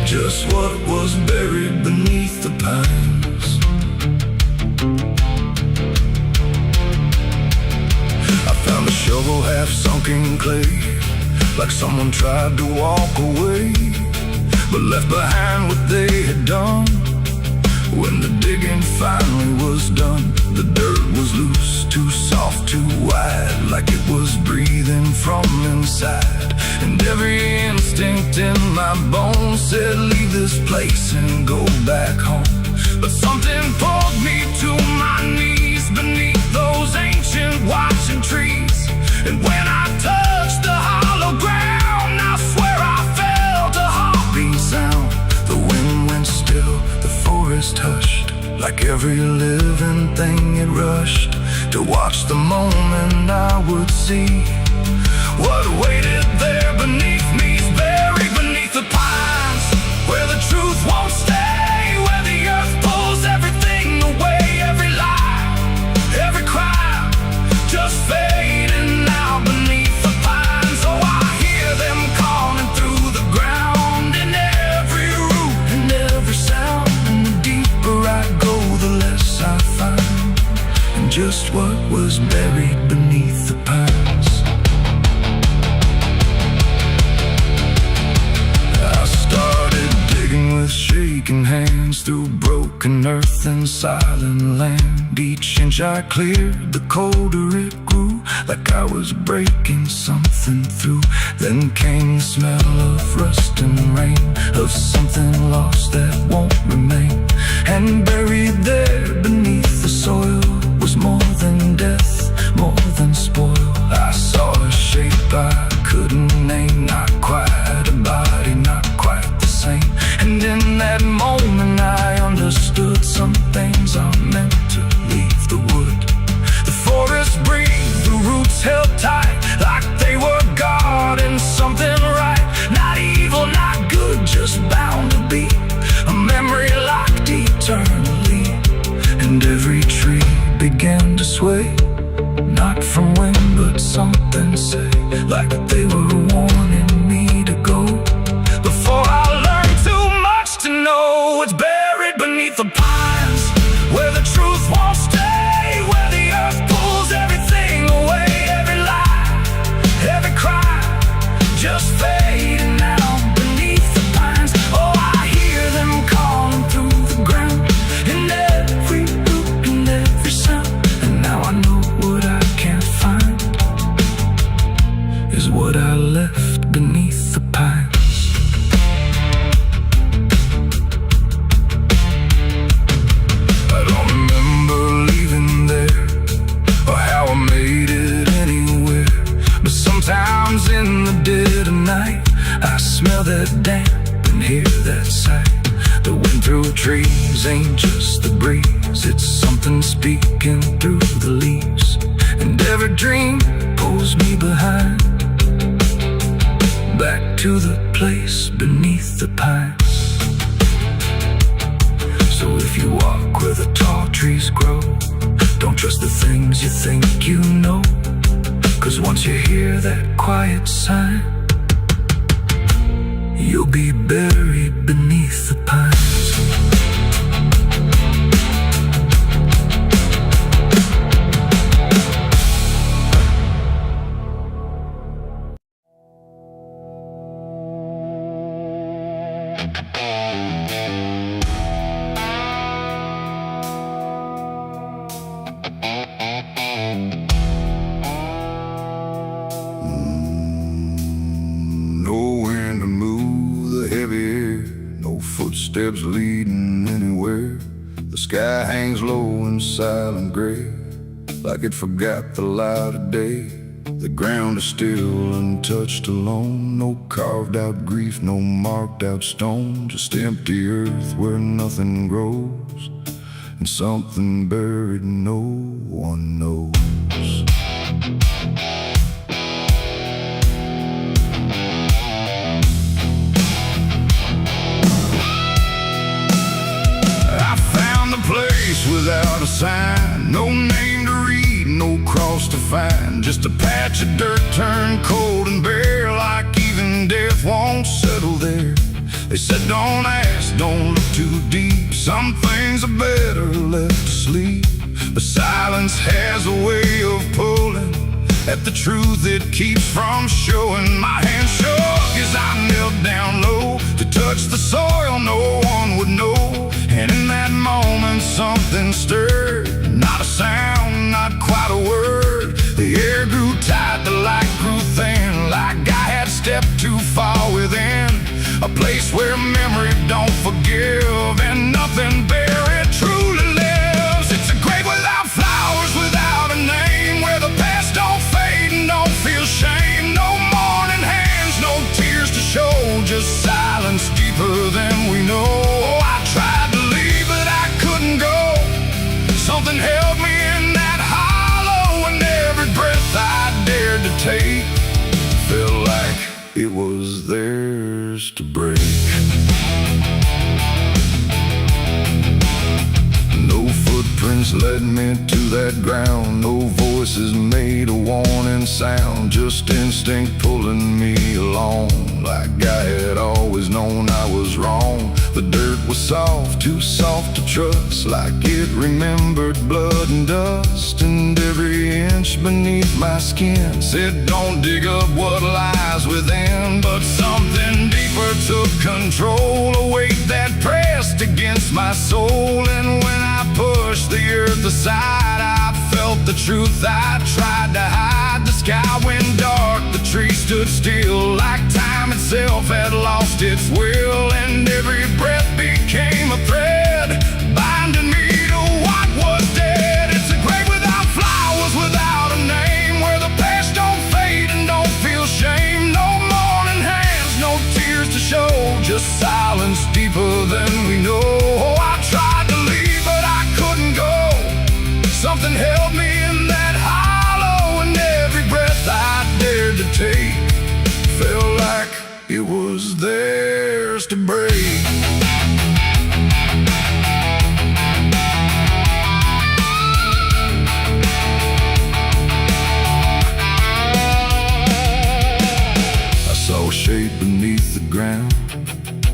just what was buried beneath the pines. I found a shovel half sunk in clay, like someone tried to walk away, but left behind what they had done. When the digging finally was done, the dirt was loose, too soft, too wide, like it was breathing from inside. And every instinct in my bones said leave this place and go back home. But something pulled me to my knees beneath those ancient watching trees. And when I touched the hollow ground, I swear I felt a heartbeat sound. The wind went still, the forest hushed, like every living thing it rushed to watch the moment I would see what waited there beneath me. Is buried beneath the pines, where the truth won't stay, where the earth pulls everything away. Every lie, every crime, just fading now beneath the pines. Oh, I hear them calling through the ground, in every root and every sound. And the deeper I go, the less I find, and just what was buried beneath the pines. I started digging with shaking hands through broken earth and silent land. Each inch I cleared, the colder it grew, like I was breaking something through. Then came the smell of rust and rain, of something lost that won't remain. And buried there beneath the soil was more than death, more than spoil. I saw a shape I couldn't name, not quite a body, not quite the same. And in that moment I understood some things are meant to leave the wood. The forest breathed, the roots held tight, like they were guarding something right. Not evil, not good, just bound to be a memory locked eternally. And every tree began to sway, Not from wind, but something say, like they were warning me to go. Before I learned too much to know, it's buried beneath the pines, where the truth won't stay, where the earth pulls everything away. Every lie, every cry, just fading out beneath the pines. Oh, I hear them calling through the ground, in every root and every sound. And now I know what I can't find is what I left beneath the pines. I don't remember leaving there, or how I made it anywhere, but sometimes in the dead of night I smell that damp and hear that sigh. The wind through trees ain't just the breeze, it's something speaking through the leaves. And every dream pulls me behind, back to the place beneath the pines. So if you walk where the tall trees grow, don't trust the things you think you know, 'cause once you hear that quiet sign, you'll be buried beneath the pines. Nowhere to move the heavy air, no footsteps leading anywhere. The sky hangs low and silent gray, like it forgot the light of day. The ground is still untouched alone, no carved out grief, no marked out stone, just empty earth where nothing grows, and something buried no one knows. Place without a sign, no name to read, no cross to find, just a patch of dirt turned cold and bare, like even death won't settle there. They said don't ask, don't look too deep, some things are better left to sleep. But silence has a way of pulling at the truth it keeps from showing. My hand shook as I knelt down low to touch the soil no one would know. And in that moment something stirred, not a sound, not quite a word. The air grew tight, the light grew thin, like I had stepped too far within a place where memory don't forgive, and nothing buried truly lives. It's a grave without flowers, without a name, where the past don't fade and don't feel shame. No mourning hands, no tears to show, just silence deeper than we know. I tried to leave, but I couldn't go. Something held me in that hollow, and every breath I dared to take felt like it was theirs to break. No footprints led me to that ground, no voices made a warning sound, just instinct pulling me along, like I had always known I was wrong. The dirt was soft, too soft to trust, like it remembered blood and dust, and every inch beneath my skin said don't dig up what lies within. But something deeper took control, a weight that pressed against my soul, and when I pushed the earth aside, I felt the truth I tried to hide. The sky went dark, the trees stood still, like time itself had lost its will, and every breath became a thread binding me to what was dead. It's a grave without flowers, without a name, where the past don't fade and don't feel shame. No mourning hands, no tears to show, just silence deeper than we know. I tried to leave, but I couldn't go. Something held me in that hollow, and every breath I dared to take felt like it was theirs to break. beneath the ground.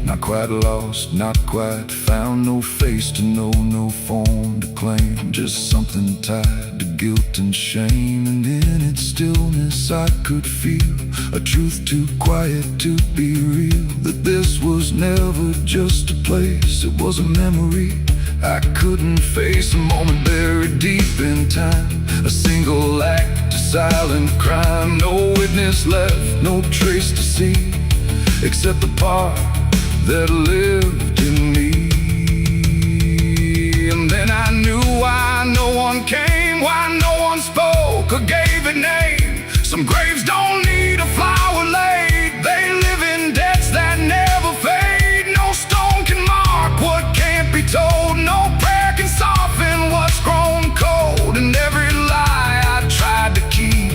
Not quite lost, not quite found. No face to know, no form to claim. Just something tied to guilt and shame. And in its stillness I could feel a truth too quiet to be real. That this was never just a place, it was a memory I couldn't face. A moment buried deep in time, a single act of silent crime. No witness left, no trace to see, except the part that lived in me. And then I knew why no one came, why no one spoke or gave it name. Some graves don't need a flower laid, they live in debts that never fade. No stone can mark what can't be told, no prayer can soften what's grown cold. And every lie I tried to keep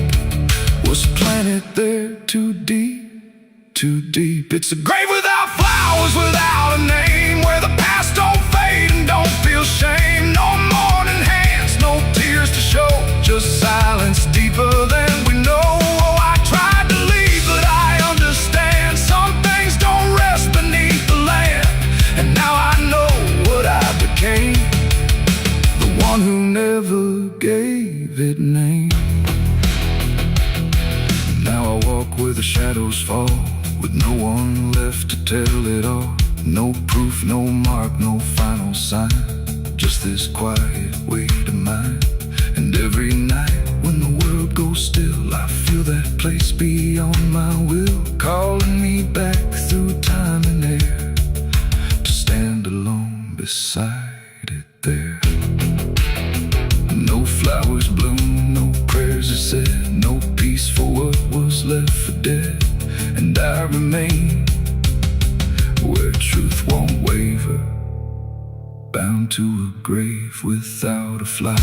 was planted there too deep, too deep. It's a grave without flowers, without a name, where the past don't fade and don't feel shame. No mourning hands, no tears to show, just silence deeper than we know. Oh, I tried to leave, but I understand some things don't rest beneath the land. And now I know what I became, the one who never gave it name. Now I walk where the shadows fall, with no one left to tell it all. No proof, no mark, no final sign, just this quiet weight of mine. And every night when the world goes still, I feel that place beyond my will, calling me back through time and air, to stand alone beside it there. No flowers bloom, no prayers are said, no peace for what was left for dead. And I remain where truth won't waver, bound to a grave without a flower.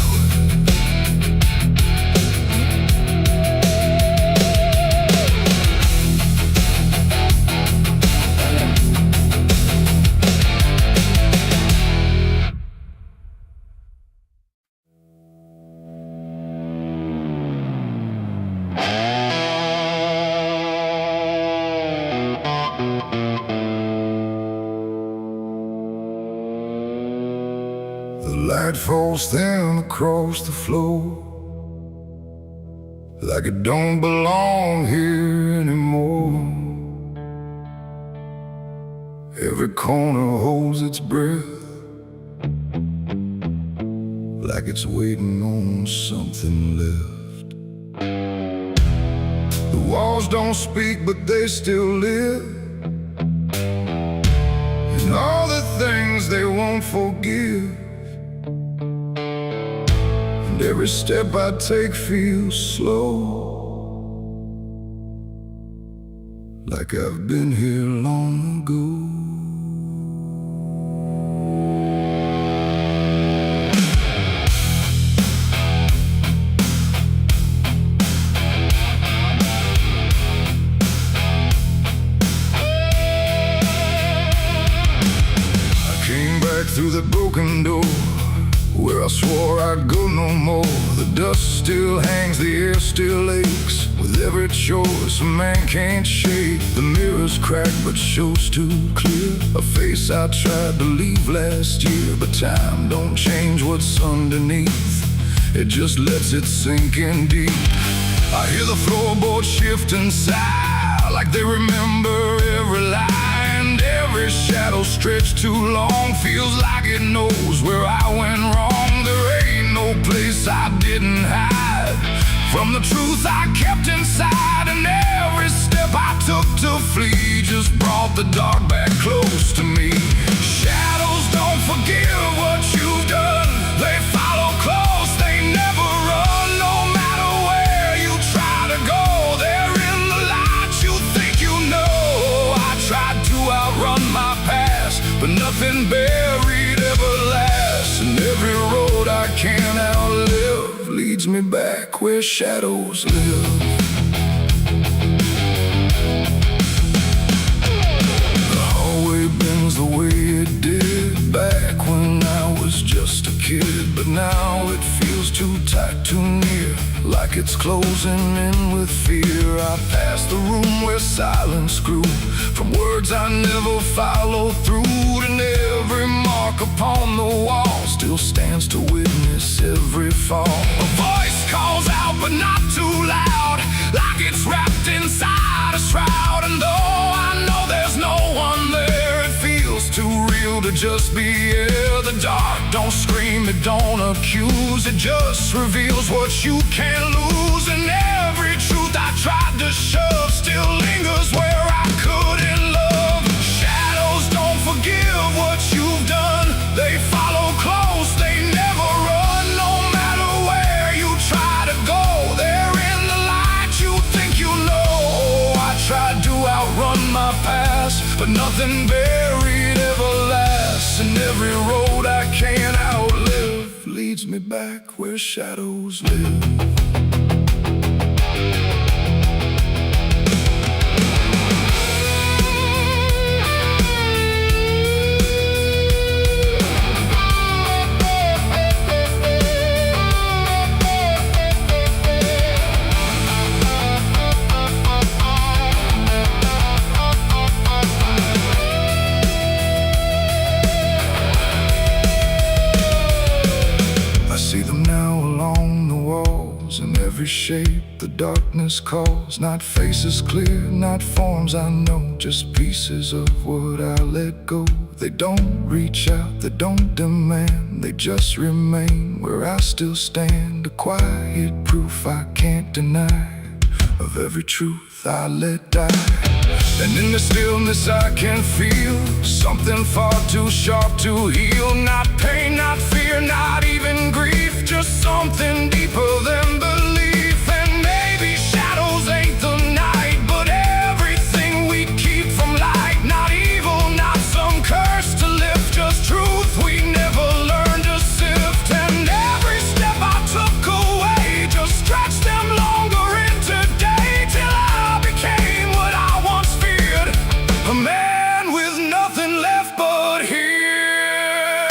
The light falls thin across the floor, like it don't belong here anymore. Every corner holds its breath, like it's waiting on something left. The walls don't speak, but they still live, and all the things they won't forgive. And every step I take feels slow, like I've been here long ago. I came back through the broken door, where I swore I'd go no more. The dust still hangs, the air still aches, with every choice a man can't shake. The mirror's cracked but shows too clear a face I tried to leave last year. But time don't change what's underneath, it just lets it sink in deep. I hear the floorboards shift and sigh, like they remember every lie. And every shadow stretched too long feels like it knows where I went wrong. There ain't no place I didn't hide from the truth I kept inside. And every step I took to flee just brought the dark back close to me. Shadows don't forgive what you've done, they follow close, they never run. No matter where you try to go, they're in the light you think you know. I tried to outrun my past, but nothing buried ever lasts. And every road I can't outlive leads me back where shadows live. The hallway bends the way it did back when I was just a kid, but now it feels too tight, too near, like like it's closing in with fear. I pass the room where silence grew, from words I never followed through. And every mark upon the wall still stands to witness every fall. A voice calls out but not too loud, like it's wrapped inside a shroud. And though I know there's no one there, it feels too real to just be here. The dark don't scream, it don't accuse, it just reveals what you can't lose. And every truth I tried to shove still lingers where I couldn't love. Shadows don't forgive what you've done, they follow close, they never run. No matter where you try to go, they're in the light you think you know. I tried to outrun my past, but nothing buried ever lasts. And every road I can't outlive leads me back where shadows live. In every shape the darkness calls, not faces clear, not forms I know, just pieces of what I let go. They don't reach out, they don't demand, they just remain where I still stand. A quiet proof I can't deny of every truth I let die. And in the stillness I can feel something far too sharp to heal. Not pain, not fear, not even grief, just something deeper than belief. And maybe shadows ain't the night, but everything we keep from light. Not evil, not some curse to lift, just truth we never learned to sift. And every step I took away just stretched them longer into day, till I became what I once feared, a man with nothing left but here.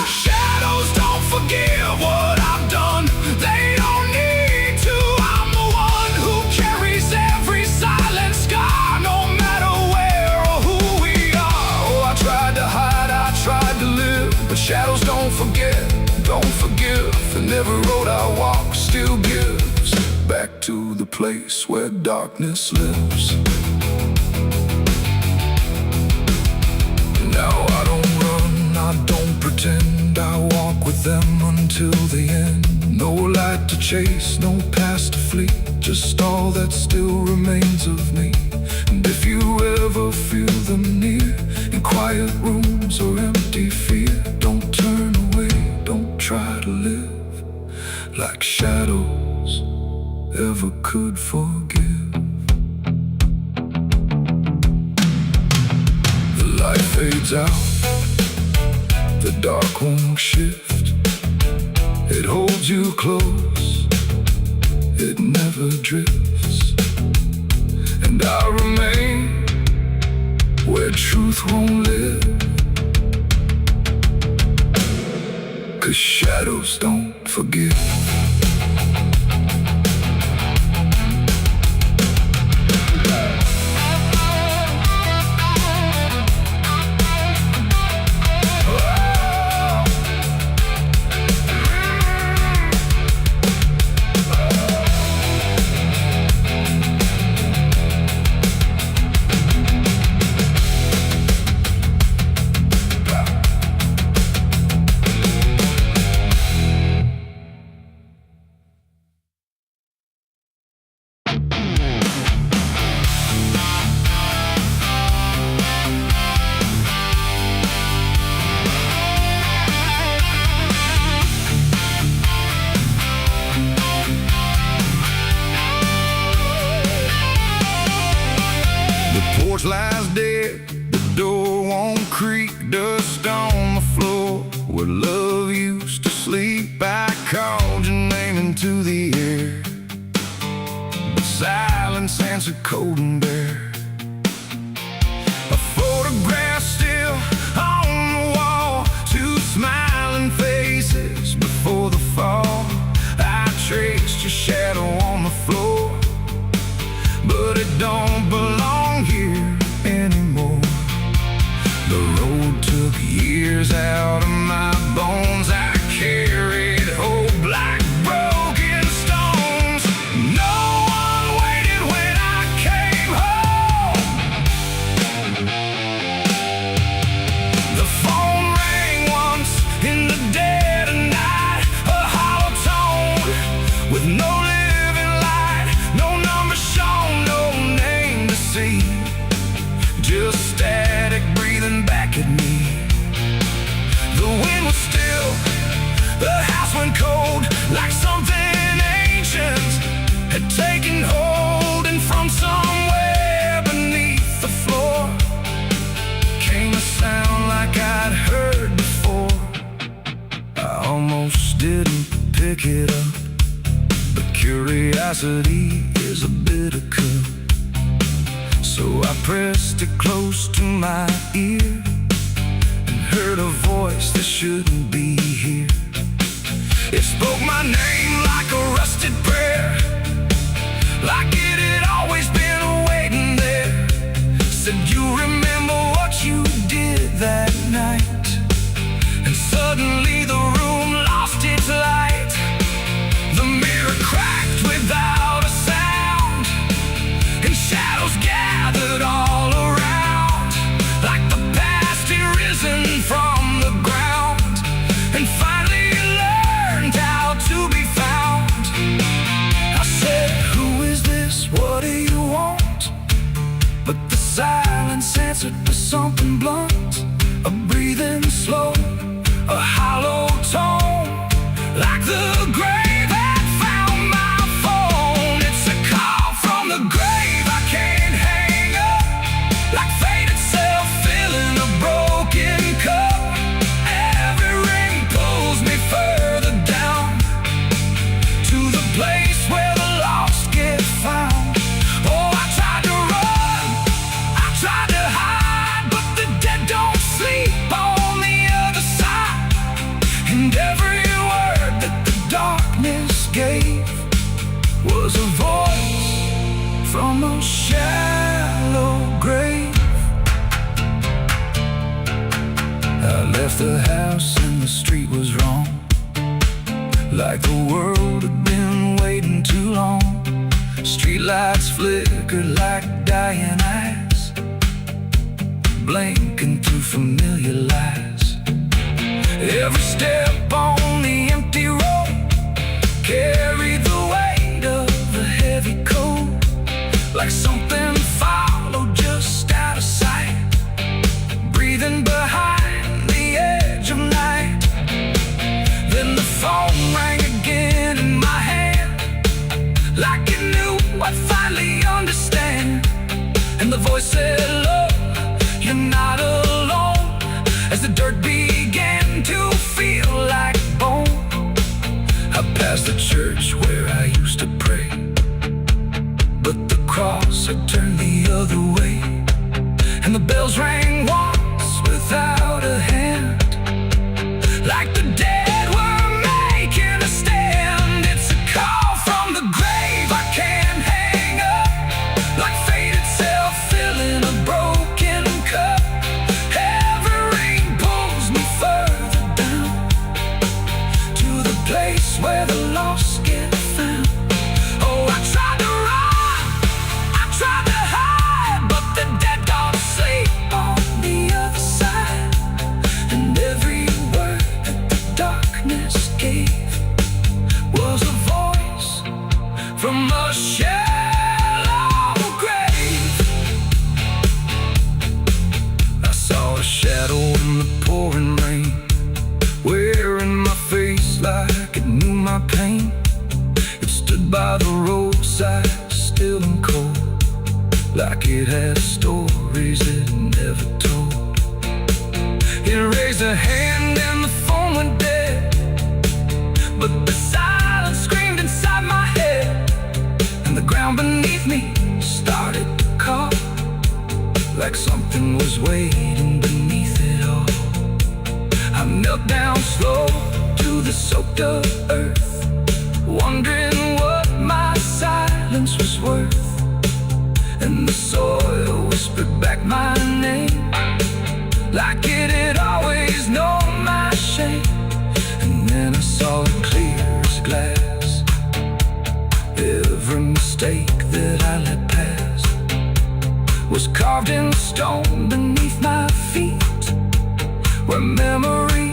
Shadows don't forgive what I've done, they don't need to. I'm the one who carries every silent scar, no matter where or who we are. Oh, I tried to hide, I tried to live, but shadows don't forget, don't forgive. And every road I walk still gives back to the place where darkness lives. Now I don't run, I don't pretend, I walk with them until the end. No light to chase, no past to flee, just all that still remains of me. And if you ever feel them near, in quiet rooms or empty fear, don't turn away, don't try to live like shadows ever could forgive. The light fades out, the dark won't shift. It holds you close, it never drifts. And I remain where truth won't live, 'cause shadows don't forgive. Porch lies dead, the door won't creak, dust on the floor where love used to sleep. I called your name into the air, but silence answered cold and bare. A photograph still on the wall, two smiling faces before the fall. I traced your curiosity is a bitter cup. So I pressed it close to my ear and heard a voice that shouldn't be here. It spoke my name like a rusted prayer, like it had always been waiting there. Said, you remember what you did that night? And suddenly the room lost its light. The mirror cracked without a sound, and shadows gathered all around, like the past had risen from the ground and finally learned how to be found. I said, who is this? What do you want? But the silence answered with something blunt, a breathing slow, a hollow tone, like the grave had found my phone. It's a call from the grave I can't hang up, like fate itself filling a broken cup. Every ring pulls me further down to the place where the lost get found. Oh, I tried to run, I tried to hide, but the dead don't sleep on the other side. And every word that the darkness gave was a voice from a shallow grave. I left the house and the street was wrong, like the world had been waiting too long. Streetlights flickered like dying eyes, blinking through familiar lies. Every step on the empty road carried the weight of a heavy coat, like something followed just out of sight, breathing behind the edge of night. Then the phone rang again in my hand, like it knew I'd finally understand. And the voice said, look, you're not alone. As the dirt began to feel like bone, I passed the church where I used to pray, but the cross had turned the other way. And the bells rang once without a hand, like the dead were making a stand. It's a call from the grave I can't hang up, like fate itself filling a broken cup. Every ring pulls me further down to the place where the lost get found. Oh, I tried to run, I tried to hide, but the dead don't sleep on the other side. And every word that the darkness gave was a voice from a shallow grave. I saw a shadow in the pouring rain, wearing my face like it knew my pain. It stood by the roadside, still and cold, like it had stories it never told. It raised a hand and the phone went dead, but the silence screamed inside my head, and the ground beneath me started to call, like something was waiting beneath it all. I knelt down slow to the soaked up earth, wondering what my silence was worth. And the soil whispered back my name, like it had always known my shame. And then I saw it clear as glass, every mistake that I let pass was carved in stone beneath my feet, where memory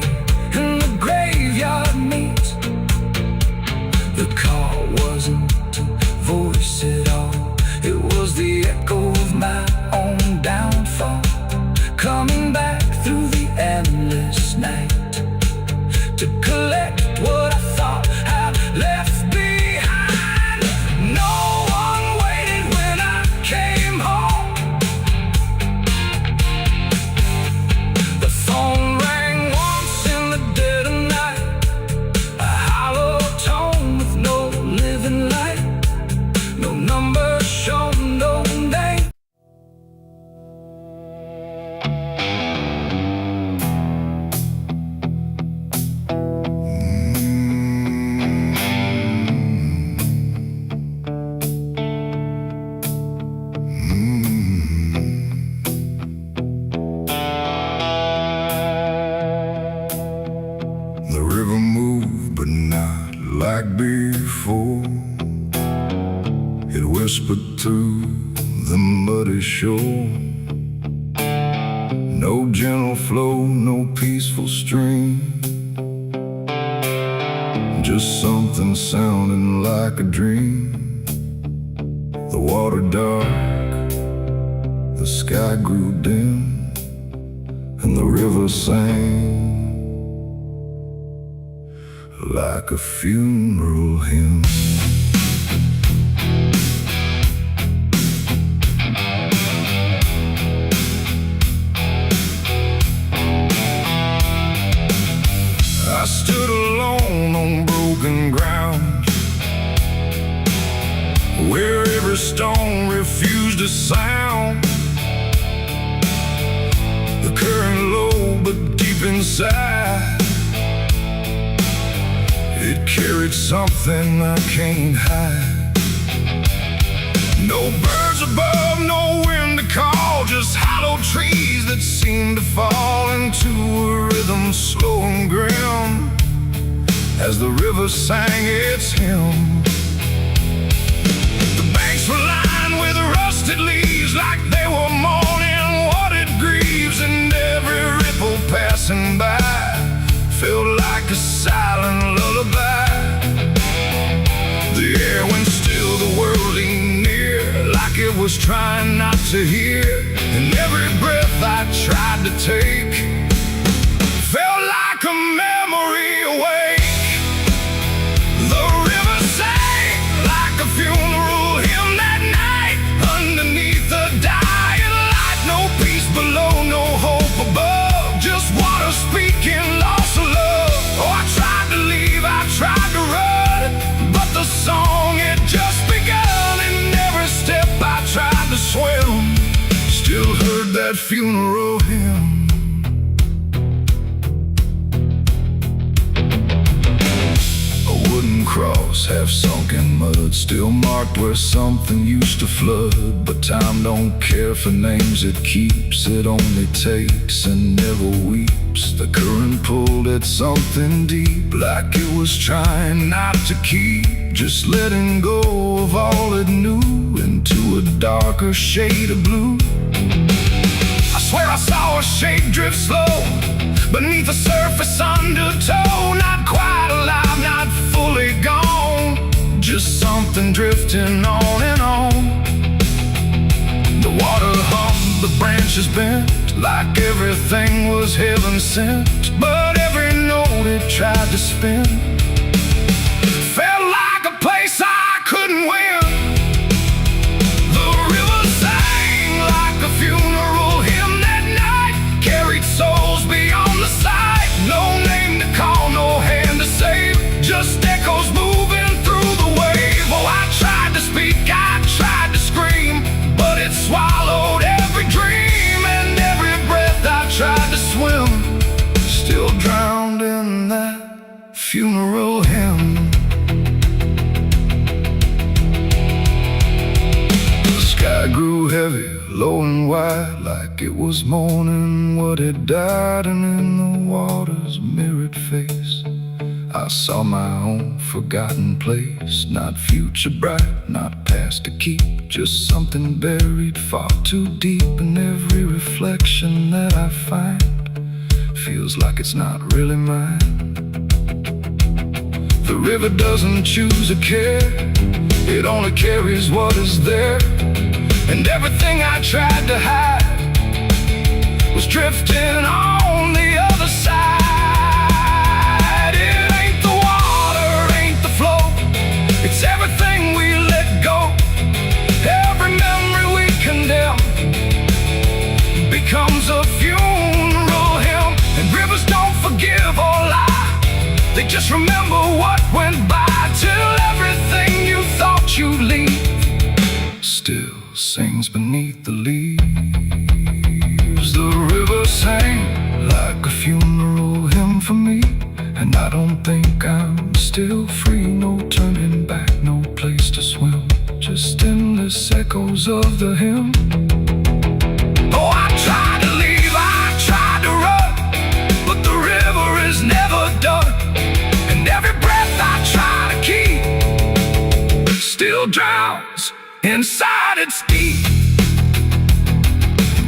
and the graveyard meet. The call wasn't a voice at all, it was the echo of my own downfall, coming back through the endless night to collect what I thought I'd left behind. No one waited when I came home. The phone rang once in the dead of night, a hollow tone with no living light. through the muddy shore. No gentle flow, no peaceful stream, just something sounding like a dream. The water dark, the sky grew dim, and the river sang like a funeral hymn. I stood alone on broken ground, where every stone refused a sound. The current low but deep inside, it carried something I can't hide. No birds above, no wind to call, just hollow trees that seem to fall into a rhythm slow and grim as the river sang its hymn. The banks were lined with rusted leaves, like they were mourning what it grieves, and every ripple passing by felt like a silent lullaby. The air went still, the world leaned near, like it was trying not to hear, and every breath I tried to take felt like a memory awake. The river sang like a funeral hymn that night, underneath the dying light. No peace below, no hope above, just water speaking loss of love. Oh, I tried to leave, I tried to run, but the song had just begun, and every step I tried to swim still heard that funeral hymn. A wooden cross, half sunk in mud, still marked where something used to flood. But time don't care for names it keeps, it only takes and never weeps. The current pulled at something deep, like it was trying not to keep, just letting go of all it knew into a darker shade of blue. I swear I saw a shape drift slow beneath the surface undertow, not quite alive, not fully gone, just something drifting on and on. The water hummed, the branches bent, like everything was heaven sent, but every note it tried to spin felt like a place I couldn't win. The river sang like a funeral hymn that night, carried souls beyond the sight. No name to call, no hand to save, just echoes moving through the wave. Oh, I tried to speak, I tried to scream, but it swallowed every dream, and every breath I tried to swim still drowned in that funeral hymn. I grew heavy, low and wide, like it was mourning what had died, and in the water's mirrored face I saw my own forgotten place. Not future bright, not past to keep, just something buried far too deep. And every reflection that I find feels like it's not really mine. The river doesn't choose a care, it only carries what is there. And everything I tried to hide was drifting on the other side. It ain't the water, ain't the flow, it's everything we let go. Every memory we condemn becomes a funeral hymn. And rivers don't forgive or lie, they just remember what went by, till everything you thought you'd leave still sings beneath the leaves. The river sang like a funeral hymn for me, and I don't think I'm still free. No turning back, no place to swim, just endless echoes of the hymn. Oh, I tried to leave, I tried to run, but the river is never done, and every breath I try to keep still drowns in inside it's deep.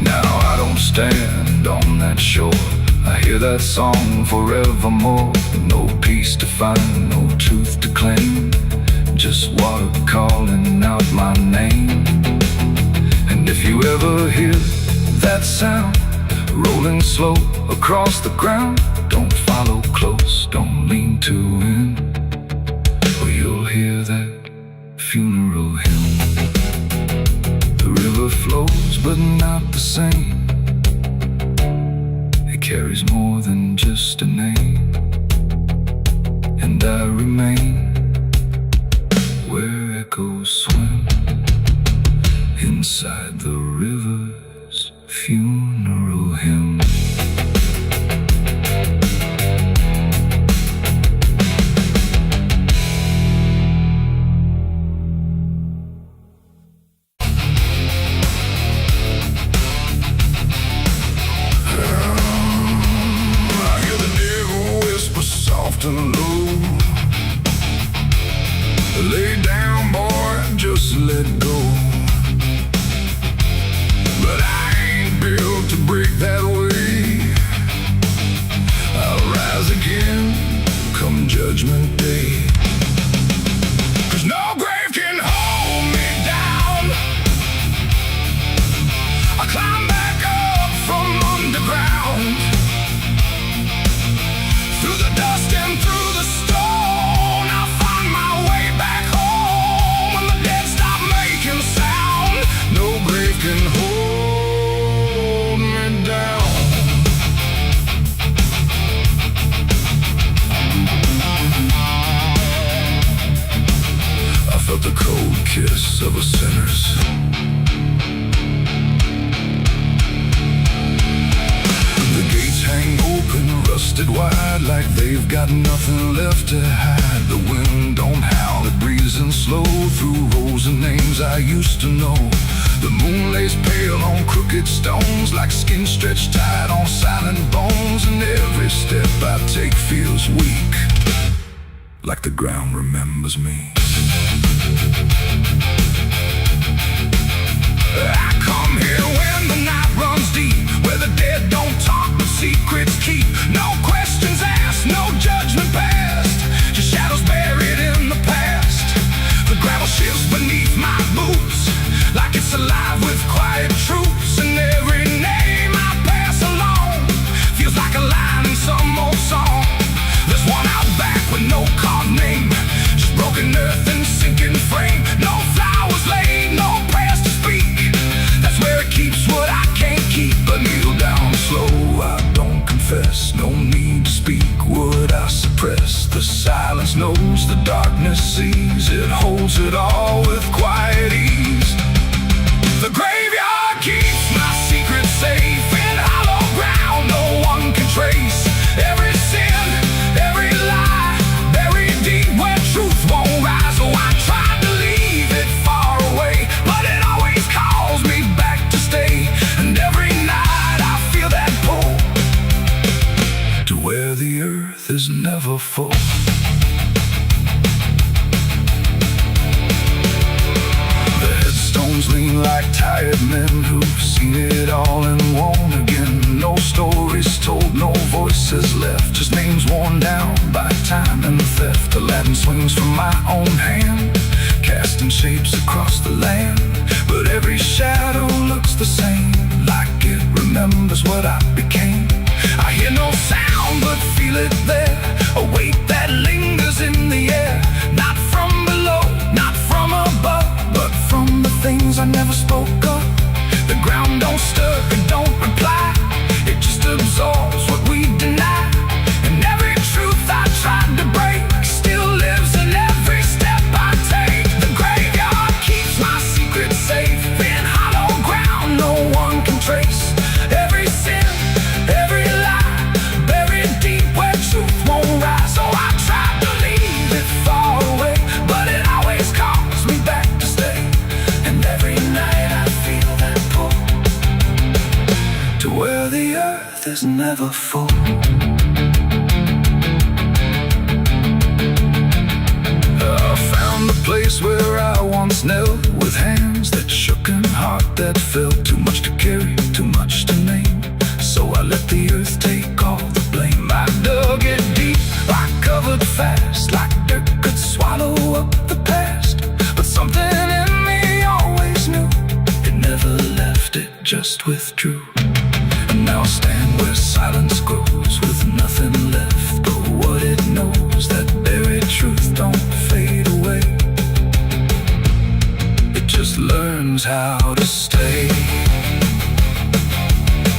Now I don't stand on that shore. I hear that song forevermore. No peace to find, no truth to claim, just water calling out my name. And if you ever hear that sound rolling slow across the ground, don't follow close, don't lean too in, or you'll hear that funeral hymn. The river flows but not the same. It carries more than just a name. And I remain where echoes swim inside the river's funeral hymn. And low, lay down, boy, just let go. But I ain't built to break that way. I'll rise again come Judgment Day. 'Cause no grave can hold me down. I climb back up from underground, through the dust and through the stone. I'll find my way back home when the dead stop making sound. No grave can hold me down. I felt the cold kiss of a sinner's. The gates hang open, rusted wide, like they've got nothing left to hide. The wind don't howl, it breezes in slow through rows of names I used to know. The moon lays pale on crooked stones, like skin stretched tight on silent bones. And every step I take feels weak, like the ground remembers me. I come here when the night runs deep, where the dead don't talk but secrets keep. No questions asked, no judgment passed, just shadows buried in the past. The gravel shifts beneath my boots, like it's alive with quiet truths. And every name I pass along feels like a line in some old song. There's one out back with no carved name, just broken earth and sinking frame. No flowers laid, no prayers to speak. That's where it keeps what I can't keep. But kneel down slow, I don't confess. No need to speak what I suppress. The silence knows, the darkness sees. It holds it all with quiet ease. The graveyard keeps my secret safe in hollow ground no one can trace. Every sin, every lie, buried deep where truth won't rise. Oh, I tried to leave it far away, but it always calls me back to stay. And every night I feel that pull to where the earth is never full. The headstones lean like tired men who've seen it all and won't again. No stories told, no voices left, just names worn down by time and theft. The Latin swings from my own hand, casting shapes across the land. But every shadow looks the same, like it remembers what I became. I hear no sound but feel it there, a weight that lingers in the air. Not from below, not from above, but from the things I never spoke of. The ground don't stir, it don't reply, it just absorbs what we deny. And every truth I tried to break still lives in every step I take. The graveyard keeps my secret safe in hollow ground no one can trace. Every sin, every lie, buried deep where truth won't rise. So I tried to leave it far away, but it always calls me back to stay. And every night I feel that pull to where the earth is never full. I found the place where I once once knelt with hands that shook and heart that felt too much to carry, too much to name. So I let the earth take all the blame. I dug it deep, I covered fast, like dirt could swallow up the past. But something in me always knew it never left, it just withdrew. And now I stand where silence grows, with nothing left but what it knows. That buried truth don't fade away, it just learns how to stay.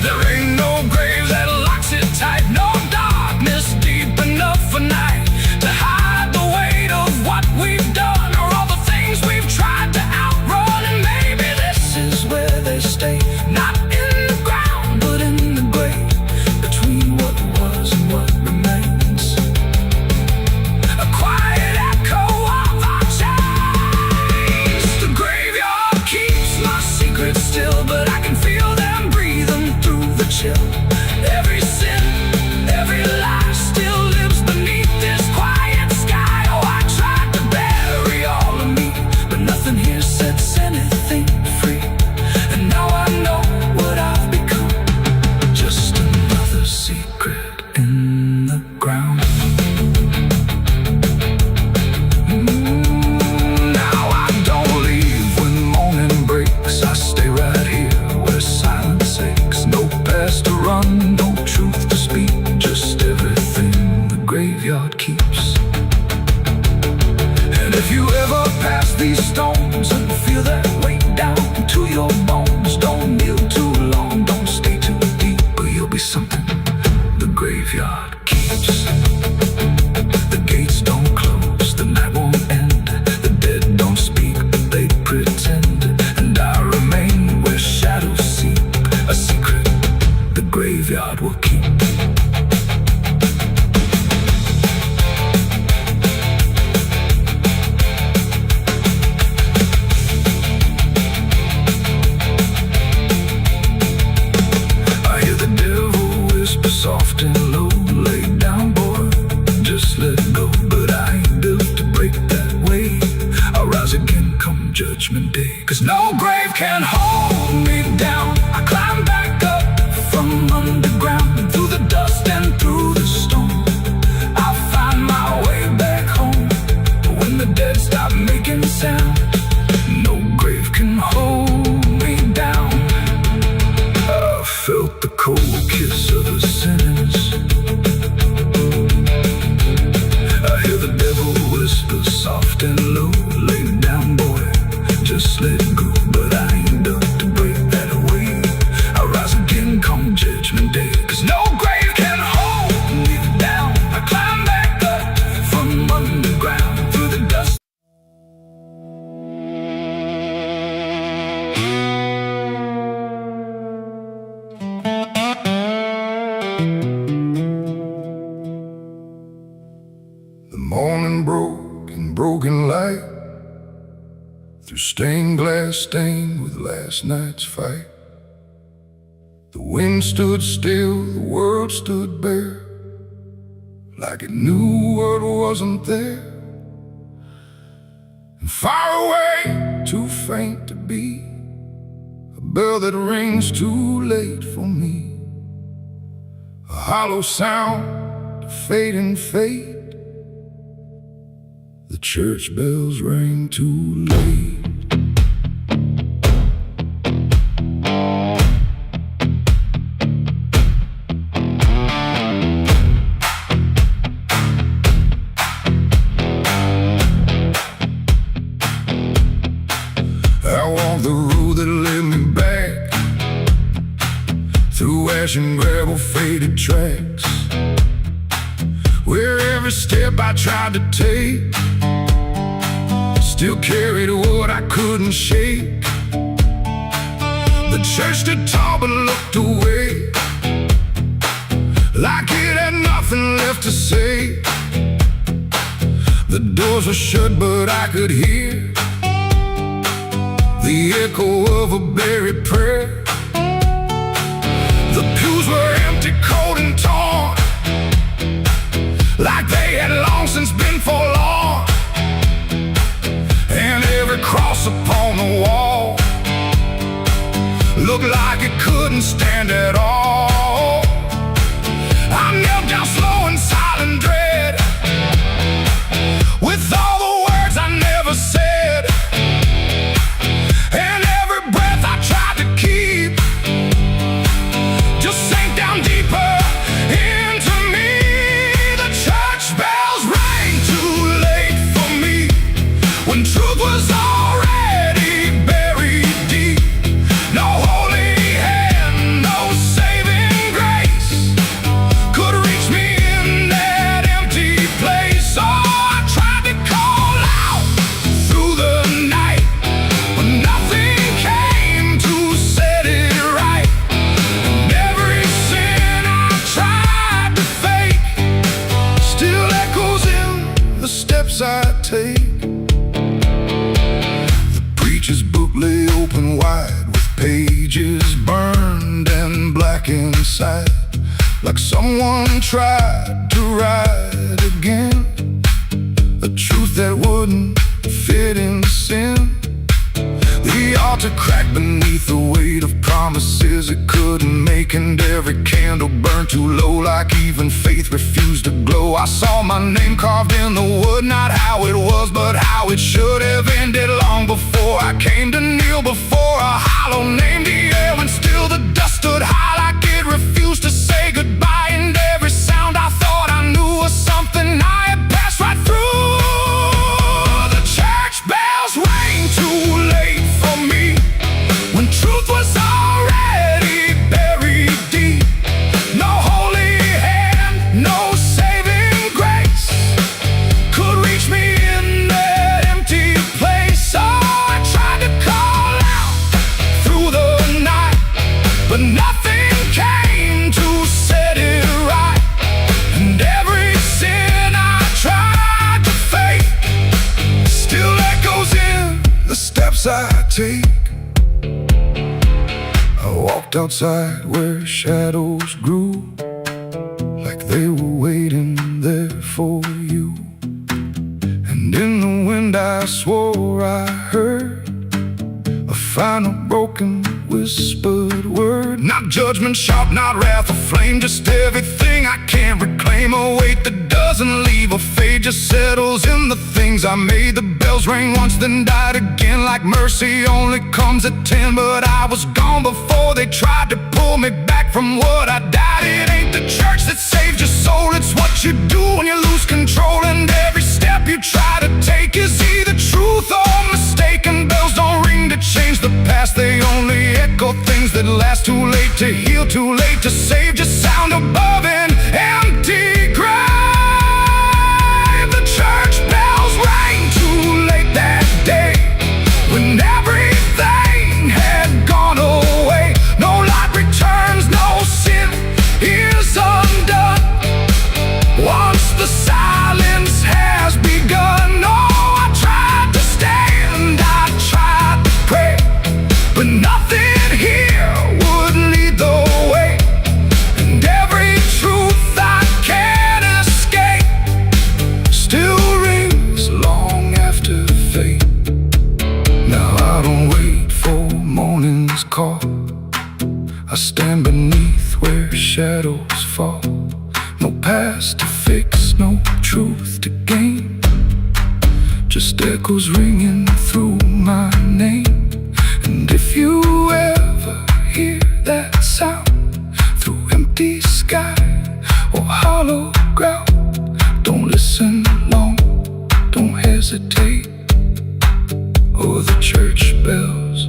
There ain't no grave that locks it tight, no darkness deep enough for night to hide the weight of what we've done, or all the things we've tried to outrun. And maybe this is where they stay, not in the ground but in the grave, between what was and what remains. A quiet echo of our chains. The graveyard keeps my secrets still, but I can feel them breathing through the chill. Every sin, every lie still lives beneath this quiet sky. Oh, I tried to bury all of me, but nothing here sets anything free. And now I know what I've become, just another secret in the ground. Now I don't leave when morning breaks, I stay right here where silence aches. No past to run, no truth to speak, just everything the graveyard keeps. And if you ever pass these stones and feel that weight down to your bones, don't kneel too long, don't stay too deep, or you'll be something the graveyard keeps. The gates don't close, the night won't end, the dead don't speak, but they pretend. And I remain where shadows seep, a secret the graveyard will keep. I hear the devil whisper soft and low, lay down boy, just let go. But I ain't built to break that way, I'll rise again come judgment day. 'Cause no grave can hold me down, I climb back up from underground, and through the dust and through the stone, I'll find my way back home. But when the dead stop making sound, no grave can hold me down. I felt the cold kiss of a sentence, I hear the devil whisper soft and low, lay down boy, just let go. But I ain't done to break that away, I'll rise again come judgment day. 'Cause no grave can hold me down, I climb back up from underground, through the dust. The morning broke in broken light, through stained glass stained with last night's fight. The wind stood still, the world stood bare, like it knew what wasn't there. And far away, too faint to be, a bell that rings too late for me. A hollow sound, a fading fate, the church bells rang too late. I walked the road that led me back, through ash and gravel faded tracks, where every step I tried to take still carried what I couldn't shake. The church stood tall but looked away, like it had nothing left to say. The doors were shut but I could hear the echo of a buried prayer. The pews were empty, cold and torn, like they had long since been forlorn. And every cross looked like it couldn't stand at all. I knelt down slow in silent dread, with all the words I never said, and every breath I tried to keep just sank down deeper into me. The church bells rang too late for me, when truth was already buried deep. No holy hand, no saving grace could reach me in that empty place. Oh, I tried to call out through the night, but nothing came to set it right. And every sin I tried to fake still echoes in the steps I take. The preacher's book lay open wide, with pages burned and black inside, like someone tried to write again a truth that wouldn't fit in sin. The altar cracked beneath the weight of promises it couldn't make, and every candle burned too low, like even faith refused to glow. I saw my name carved in the wood, not how it was, but how it should have ended long before I came to kneel before a hollow named the air, when still the dust stood high like it refused to say goodbye. And every sound I thought I knew was something I had passed right through. The church bells rang too late for me, when truth was already buried deep. No holy hand, no saving grace could reach me in that empty place. Oh, I tried to call out through the night, but nothing came to set it right. And every sin I tried to fake still echoes in the steps I take. I walked outside where shadows grew, like they were waiting there for you. And in the wind I swore I heard a final broken whispered word. Not judgment sharp, not wrath or flame, just everything I can't reclaim. A weight that doesn't leave a fade, just settles in the things I made. The bells rang once, then died again, like mercy only comes at 10. But I was gone before they tried to pull me back from what I died. It ain't the church that saves your soul, it's what you do when you lose control. And every step you try to take is either truth or mistaken. Bells don't ring to change the past, they only echo things that last. Too late to heal, too late to save, just sound above an empty grave. The church bells rang too late that day, when everything had gone away. No light returns, no sin is undone once the silence has begun. Oh, I tried to stand, I tried to pray, but nothing here would lead the way. And every truth I can't escape still rings long after fate. Now I don't wait for morning's call, I stand beneath where shadows fall. No past to fix, no truth to gain, just echoes ringing through my name. And if you ever hear that sound through empty sky or hollow ground, don't listen long, don't hesitate, or the church bells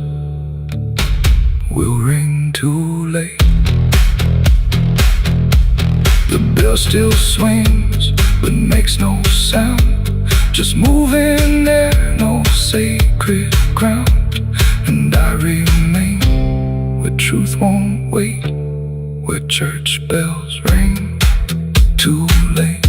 will ring too late. The bell still swings, but makes no sound, just moving there, no sacred ground. And I remain where truth won't wait, where church bells ring too late.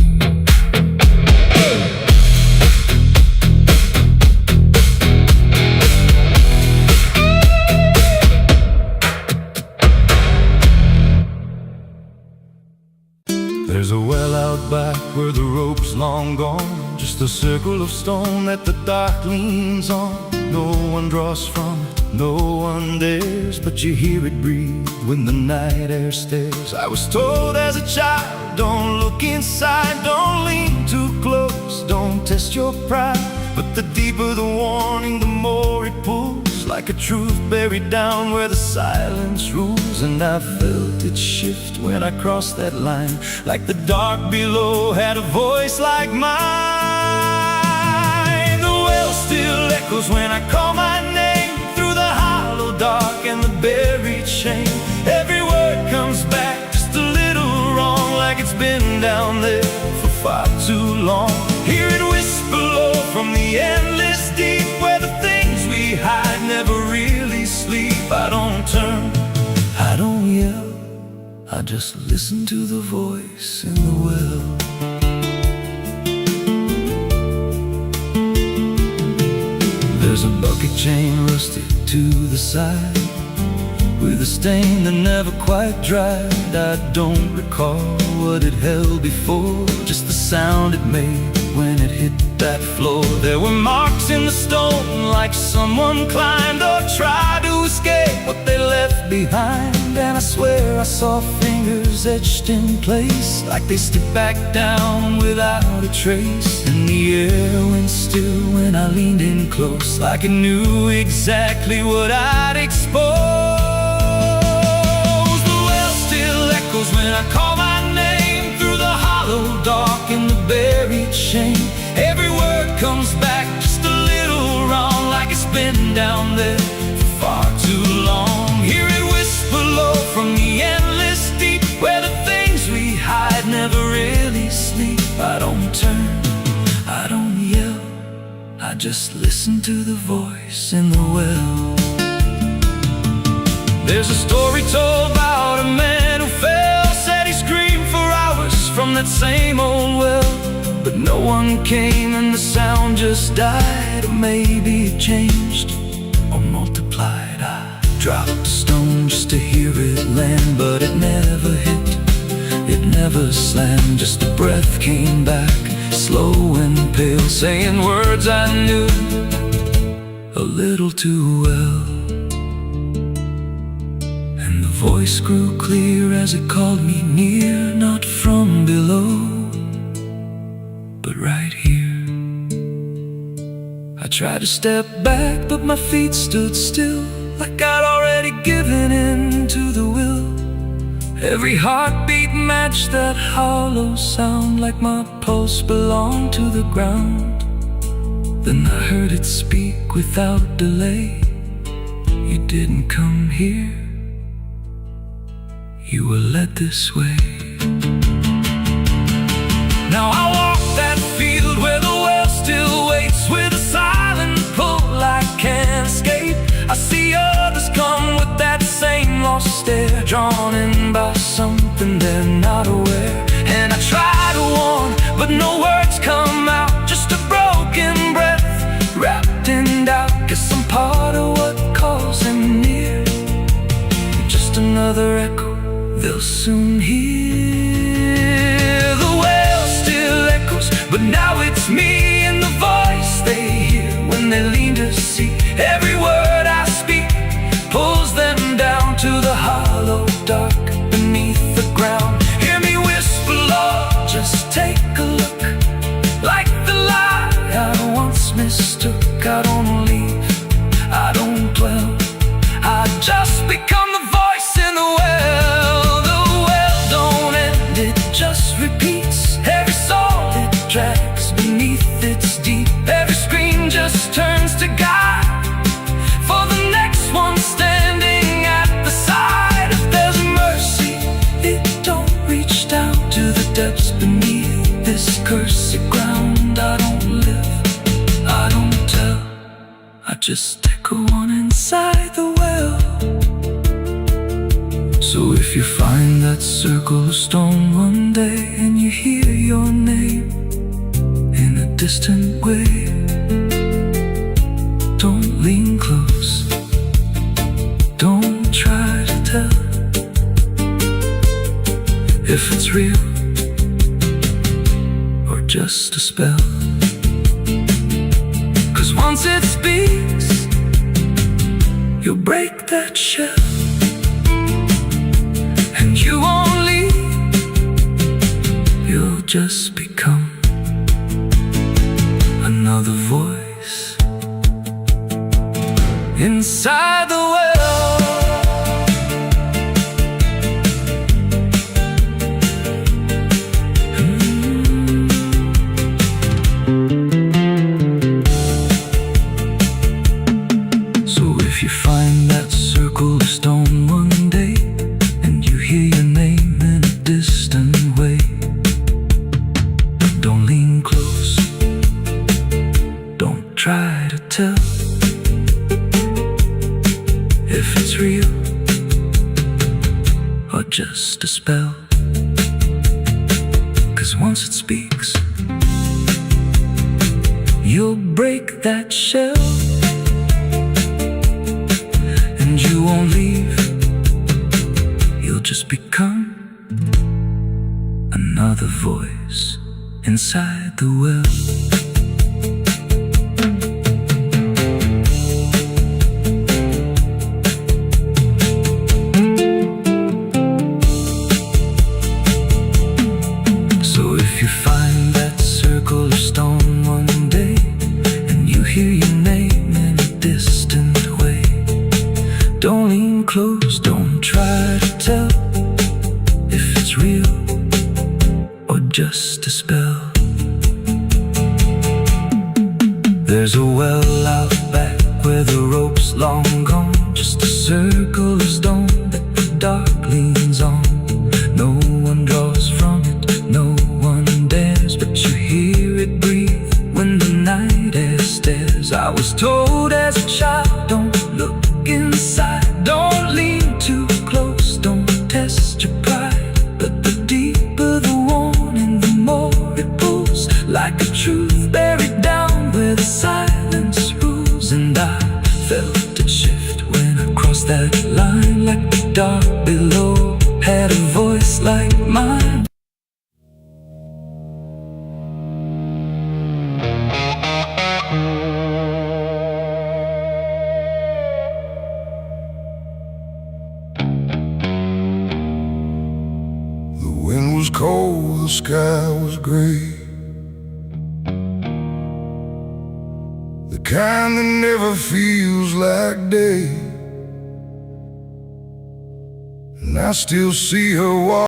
There's a well out back where the rope's long gone, just a circle of stone that the dark leans on. No one draws from it, No one dares, but you hear it breathe when the night air stares. I was told as a child, don't look inside, don't lean too close, don't test your pride. But the deeper the warning, the more it pulls, like a truth buried down where the silence rules. And I felt it shift when I crossed that line, like the dark below had a voice like mine. The well still echoes when I call my name, through the hollow dark and the buried shame. Every word comes back just a little wrong, like it's been down there for far too long. Hear it whisper low from the endless deep, where the things we hide never really sleep. I don't turn, I don't yell, I just listen to the voice in the well. There's a bucket chain rusted to the side, with a stain that never quite dried. I don't recall what it held before, just the sound it made when it hit that floor. There were marks in the stone, like someone climbed or tried to escape what they left behind. And I swear I saw fingers etched in place, like they slipped back down without a trace. And the air went still when I leaned in close, like it knew exactly what I'd expose. The well still echoes when I call my name, through the hollow dark and the buried shame. Every word comes back just a little wrong, like it's been down there for far too long. Hear it whisper low from the endless deep, where the things we hide never really sleep. I don't turn, I don't yell, I just listen to the voice in the well. There's a story told about a man who fell, said he screamed for hours from that same old well. But no one came and the sound just died, or maybe it changed or multiplied. I dropped a stone just to hear it land, but it never hit, it never slammed. Just a breath came back, slow and pale, saying words I knew a little too well. And the voice grew clear as it called me near, not from below, but right here. I tried to step back, but my feet stood still, like I'd already given in to the will. Every heartbeat matched that hollow sound, like my pulse belonged to the ground. Then I heard it speak without delay. You didn't come here, you were led this way. Now I walk that field where the well still waits, with a silent pull I can't escape. I see others come with that same lost stare, drawn in by something they're not aware. And I try to warn, but no words come out, just a broken breath wrapped in doubt. Guess I'm part of what calls them near, just another echo they'll soon hear. The well still echoes, but now it's me and the voice they hear when they lean to see. Every word I speak pulls them down to the hollow dark beneath the ground. Hear me whisper, Lord, just take a look, like the lie I once mistook. I don't leave, I don't dwell, I just become the voice in the well. The well don't end, it just repeats. Every soul it drags beneath its deep. Every scream just turns to guide for the next one standing at the side. If there's mercy, it don't reach down to the depths beneath this cursed ground. I don't live, I don't tell, I just echo on inside the well. So if you find that circle of stone one day, and you hear your name in a distant way, don't lean close, don't try to tell if it's real or just a spell. 'Cause once it speaks, You'll break that shell, and you won't leave. You'll just become another voice inside the well. So if you find that circle of stone one day, and you hear your name in a distant way, don't lean close, don't try to tell if it's real or just a spell. 'Cause once it speaks, you'll break that shell, and you won't leave. You'll just become another voice inside the well. So if you find that circle of stone one day, and you hear your name in a distant way, don't lean close, don't try to tell if it's real or just a spell. There's a well out back where the rope's long gone, just a circle of stone that the dark leans on. No one draws from it, no one dares, but you hear it breathe when the night air stares. I was told as a child, don't look inside, don't lean too close, don't test your pride. But the deeper the warning, the more it pulls, like a truth buried down where the silence rules. And I felt it shift when I crossed that line, like the dark below had a voice like mine. The wind was cold, the sky was gray, the kind that never feels like day. And I still see her walk